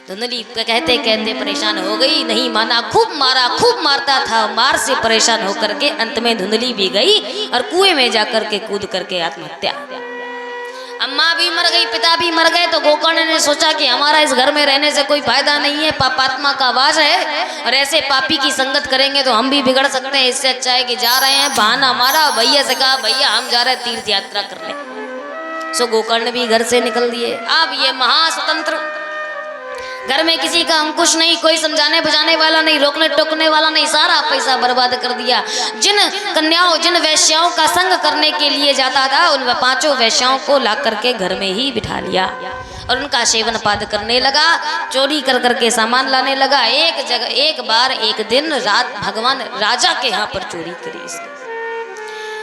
धुंधली कहते कहते परेशान हो गई, नहीं माना, खूब मारा, खूब मारता था। मार से परेशान होकर के अंत में धुंधली भी गई और कुएं में जाकर के कूद करके आत्महत्या। अम्मा भी मर गई, पिता भी मर गए, तो गोकर्ण ने सोचा कि हमारा इस घर में रहने से कोई फायदा नहीं है, पापात्मा का वास है और ऐसे पापी की संगत करेंगे तो हम भी बिगड़ सकते हैं। इससे अच्छा है कि जा रहे हैं, बहाना हमारा। भैया से कहा भैया हम जा रहे हैं तीर्थ यात्रा करने। सो गोकर्ण भी घर से निकल दिए। अब ये महास्वतंत्र, घर में किसी का अंकुश नहीं, कोई समझाने बुझाने वाला नहीं, रोकने टोकने वाला नहीं, सारा पैसा बर्बाद कर दिया। जिन कन्याओं, जिन वैश्याओं का संग करने के लिए जाता था उन 5 वैश्याओं को ला करके घर में ही बिठा लिया और उनका सेवन पाद करने लगा, चोरी कर करके सामान लाने लगा। एक जगह, एक बार, एक दिन रात भगवान राजा के यहाँ पर चोरी करी इसने।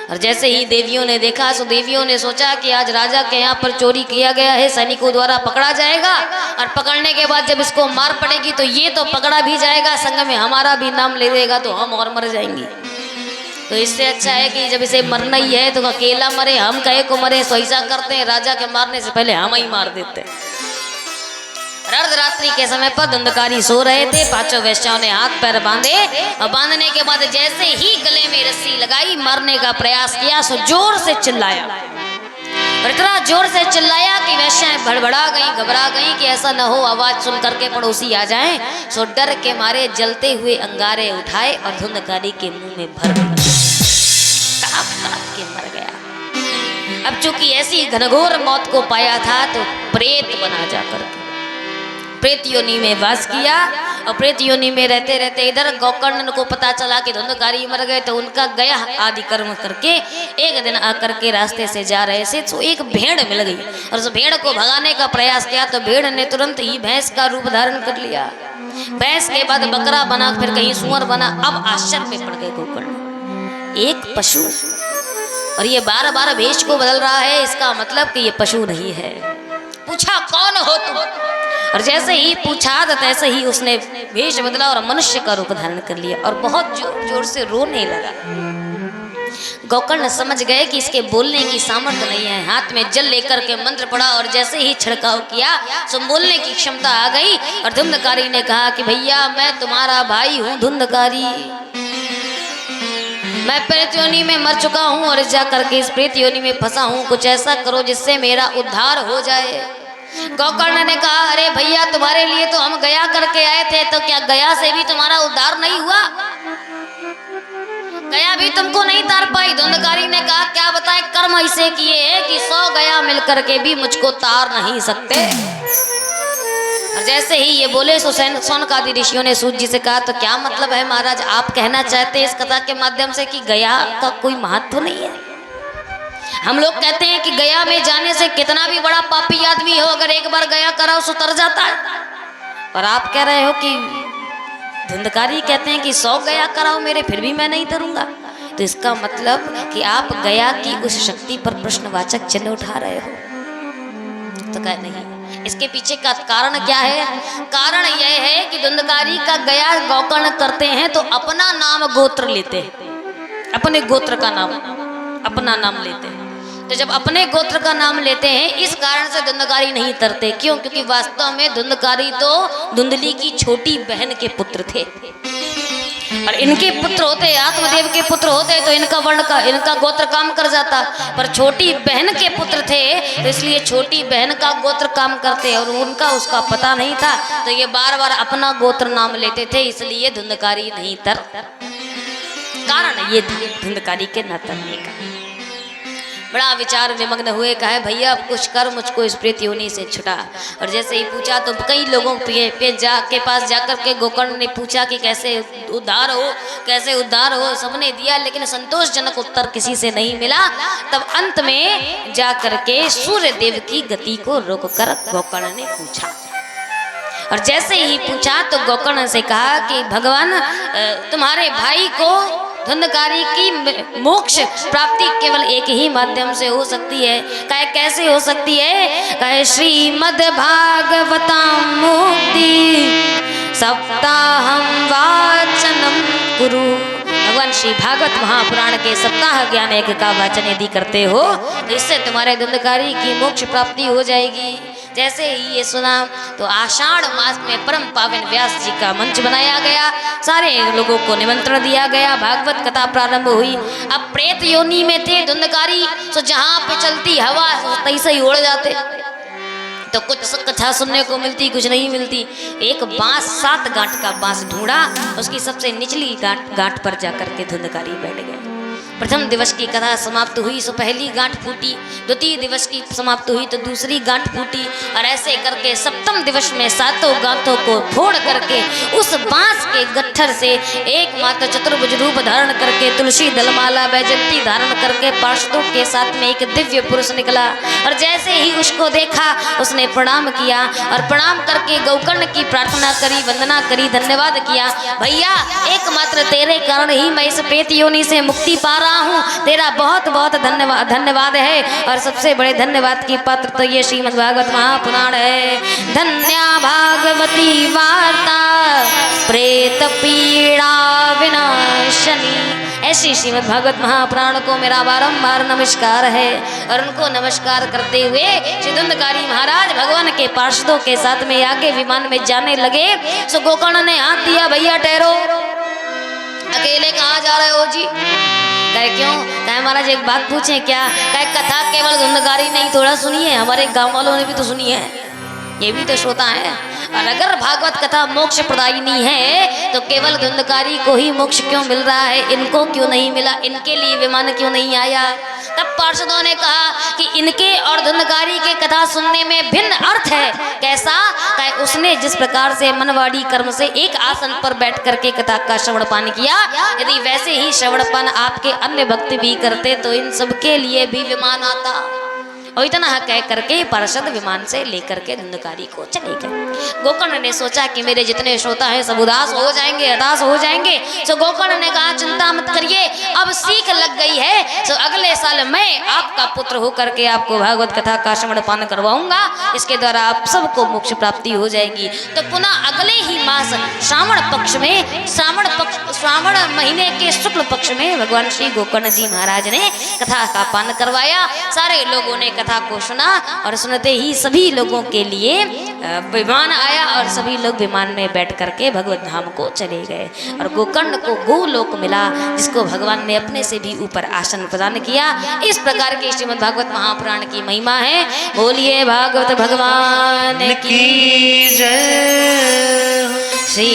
और जैसे ही देवियों ने देखा सो देवियों ने सोचा कि आज राजा के यहाँ पर चोरी किया गया है, सैनिकों द्वारा पकड़ा जाएगा और पकड़ने के बाद जब इसको मार पड़ेगी तो ये तो पकड़ा भी जाएगा, संग में हमारा भी नाम ले देगा तो हम और मर जाएंगे। तो इससे अच्छा है कि जब इसे मरना ही है तो अकेला मरे, हम कहे को मरे। सो ऐसा करते हैं, राजा के मारने से पहले हम ही मार देते हैं। अर्धरात्रि के समय पर धुंधकारी सो रहे थे। 5 वैश्याओं ने हाथ पैर बांधे और बांधने के बाद जैसे ही गले में रस्सी लगाई, मारने का प्रयास किया, सो जोर से चिल्लाया और इतना जोर से चिल्लाया कि वैश्याएं भड़बड़ा गई, घबरा गई कि ऐसा न हो आवाज सुन करके पड़ोसी आ जाएं। सो डर के मारे जलते हुए अंगारे उठाए और धुंधकारी के मुंह में भर तड़प तड़प के मर गया। अब चूंकि ऐसी घनघोर मौत को पाया था तो प्रेत बना जाकर के प्रेत योनि में वास किया और प्रेत योनि में रहते रहते इधर गोकर्ण को पता चला कि धुंधकारी मर गए तो उनका गया आदि कर्म करके एक दिन आकर के रास्ते से जा रहे थे तो एक भेड़ मिल गई और उस भेड़ को भगाने का प्रयास किया तो भेड़ ने तुरंत ही भैंस का रूप धारण कर लिया। भैंस के बाद बकरा बना, फिर कहीं सुअर बना। अब आश्चर्य में पड़ गए गोकर्ण, एक पशु और ये बार बार भेष को बदल रहा है, इसका मतलब कि ये पशु नहीं है। पूछा कौन हो तुम, और जैसे ही पूछा तो तैसे ही उसने वेश बदला और मनुष्य का रूप धारण कर लिया और बहुत जोर जोर से रोने लगा। गोकर्ण समझ गए कि इसके बोलने की सामर्थ्य नहीं है। हाथ में जल लेकर के मंत्र पढ़ा और जैसे ही छिड़काव किया तो बोलने की क्षमता आ गई। और धुंधकारी ने कहा कि भैया मैं तुम्हारा भाई हूँ धुंधकारी, मैं प्रेत योनि में मर चुका हूँ और जा करके इस प्रेत योनि में फंसा हूँ, कुछ ऐसा करो जिससे मेरा उद्धार हो जाए। गोकर्ण ने कहा अरे भैया तुम्हारे लिए तो हम गया करके आए थे, तो क्या गया से भी तुम्हारा उद्धार नहीं हुआ? गया भी तुमको नहीं तार पाई। धुंधकारी ने कहा क्या बताएं, कर्म ऐसे किए हैं कि 100 गया मिलकर के भी मुझको तार नहीं सकते। और जैसे ही ये बोले सौनकादि ऋषियों ने सूत जी से कहा तो क्या मतलब है महाराज, आप कहना चाहते हैं इस कथा के माध्यम से कि गया का कोई महत्व नहीं है? हम लोग कहते हैं कि गया में जाने से कितना भी बड़ा पापी आदमी हो, अगर एक बार गया कराओ सो तर जाता है। और आप कह रहे हो कि धुंधकारी कहते हैं कि 100 गया कराओ मेरे फिर भी मैं नहीं तरूंगा, तो इसका मतलब कि आप गया की उस शक्ति पर प्रश्नवाचक चिन्ह उठा रहे हो। तो कह नहीं, इसके पीछे का कारण क्या है? कारण यह है कि धुंधकारी का गया गोकर्ण करते हैं तो अपना नाम गोत्र लेते हैं, अपने गोत्र का नाम अपना नाम लेते हैं। तो जब अपने गोत्र का नाम लेते हैं इस कारण से धुंधकारी नहीं तरते। क्यों? क्योंकि वास्तव में धुंधकारी तो धुंधली की छोटी बहन के पुत्र थे, और इनके पुत्र होते, आत्मदेव के पुत्र होते तो इनका गोत्र काम कर जाता, पर छोटी बहन के पुत्र थे तो इसलिए छोटी बहन का गोत्र काम करते, और उनका उसका पता नहीं था तो ये बार बार अपना गोत्र नाम लेते थे, इसलिए धुंधकारी नहीं तर। कारण ये धुंधकारी के न तरने का। बड़ा विचार विमग्न हुए, कहा भैया अब कुछ कर, मुझको इस प्रेत योनि से छुटा। और जैसे ही पूछा तो कई लोगों के पास जाकर के गोकर्ण ने पूछा कि कैसे उद्धार हो, कैसे उद्धार हो, सबने दिया लेकिन संतोषजनक उत्तर किसी से नहीं मिला। तब अंत में जा करके सूर्य देव की गति को रोककर गोकर्ण ने पूछा, और जैसे ही पूछा तो गोकर्ण से कहा कि भगवान तुम्हारे भाई को धुंधकारी की मोक्ष प्राप्ति केवल एक ही माध्यम से हो सकती है। कहे कैसे हो सकती है? कहे श्रीमद् भागवताम मुक्ति सप्ताहम वाचनम कुरु। भगवान श्री भागवत महापुराण के सप्ताह ज्ञान एक का वाचन यदि करते हो तो इससे तुम्हारे धुंधकारी की मोक्ष प्राप्ति हो जाएगी। जैसे ही ये सुना तो आषाढ़ मास में परम पावन व्यास जी का मंच बनाया गया, सारे लोगों को निमंत्रण दिया गया, भागवत कथा प्रारंभ हुई। अब प्रेत योनि में थे धुंधकारी, तो जहाँ पे चलती हवा तैसे ही उड़ जाते, तो कुछ कथा सुनने को मिलती, कुछ नहीं मिलती। एक बांस 7 गांठ का बांस ढूंढा, उसकी सबसे निचली गांठ पर जाकर के धुंधकारी बैठ गए। प्रथम दिवस की कथा समाप्त हुई सो पहली गांठ फूटी, द्वितीय दिवस की समाप्त हुई तो दूसरी गांठ फूटी, और ऐसे करके सप्तम दिवस में 7 गांठों को फोड़ करके उस बांस के गट्ठर से एकमात्र चतुर्भुज रूप धारण करके तुलसी दलमाला वैजयंती धारण करके पार्षदों के साथ में एक दिव्य पुरुष निकला। और जैसे ही उसको देखा उसने प्रणाम किया, और प्रणाम करके गोकर्ण की प्रार्थना करी, वंदना करी, धन्यवाद किया। भैया एकमात्र तेरे कारण ही मैं इस प्रेत योनि से मुक्ति पा रहा हूँ, तेरा बहुत बहुत धन्यवाद है। और सबसे बड़े धन्यवाद की पात्र तो ये श्रीमद् भागवत महापुराण है। धन्या भागवती वार्ता प्रेत पीड़ा विनाशनी। ऐसी श्रीमद् भागवत महापुराण को मेरा बारंबार नमस्कार है। और उनको नमस्कार करते हुए श्री धुंधकारी महाराज भगवान के पार्षदों के साथ में आगे विमान में जाने लगे। सो गोकर्ण ने हाथ दिया, भैया ठहरो, अकेले कहाँ जा रहे हो जी? कहे क्यों? कहे महाराज एक बात पूछें क्या? कहे कथा केवल धुंधकारी नहीं थोड़ा सुनिए, हमारे गांव वालों ने भी तो सुनी है, ये भी तो श्रोता है। और अगर भागवत कथा मोक्ष प्रदायिनी है तो केवल धुंधकारी को ही मोक्ष क्यों मिल रहा है, इनको क्यों नहीं मिला? इनके लिए विमान क्यों नहीं आया? तब पार्षदों ने कहा कि इनके और धुंधकारी के कथा सुनने में भिन्न अर्थ है। कैसा? कहे उसने जिस प्रकार से मनवाड़ी कर्म से एक आसन पर बैठ करके कथा का श्रवणपान किया, यदि वैसे ही श्रवणपान आपके अन्य भक्त भी करते तो इन सबके लिए भी विमान आता। और इतना कह करके पार्षद विमान से लेकर के धुंधकारी को चले गए। गोकर्ण ने सोचा कि मेरे जितने श्रोता हैं सब उदास हो जाएंगे, हताश हो जाएंगे। तो गोकर्ण ने कहा चिंता मत करिए, अब सीख लग गई है, तो अगले साल मैं आपका पुत्र होकर के आपको भागवत कथा का श्रवण पान करवाऊंगा, इसके द्वारा आप सबको मोक्ष प्राप्ति हो जाएगी। तो पुनः अगले ही मास श्रावण पक्ष में, श्रावण महीने के शुक्ल पक्ष में भगवान श्री गोकर्ण जी महाराज ने कथा का पान करवाया। सारे लोगों ने कथा को सुना और सुनते ही सभी लोगों के लिए विमान आया और सभी लोग विमान में बैठ करके भगवत धाम को चले गए। और गोकर्ण को गोलोक मिला, जिसको भगवान ने अपने से भी ऊपर आसन प्रदान किया। इस प्रकार के श्रीमद् भागवत महापुराण की महिमा है। बोलिए भागवत भगवान की की जय। श्री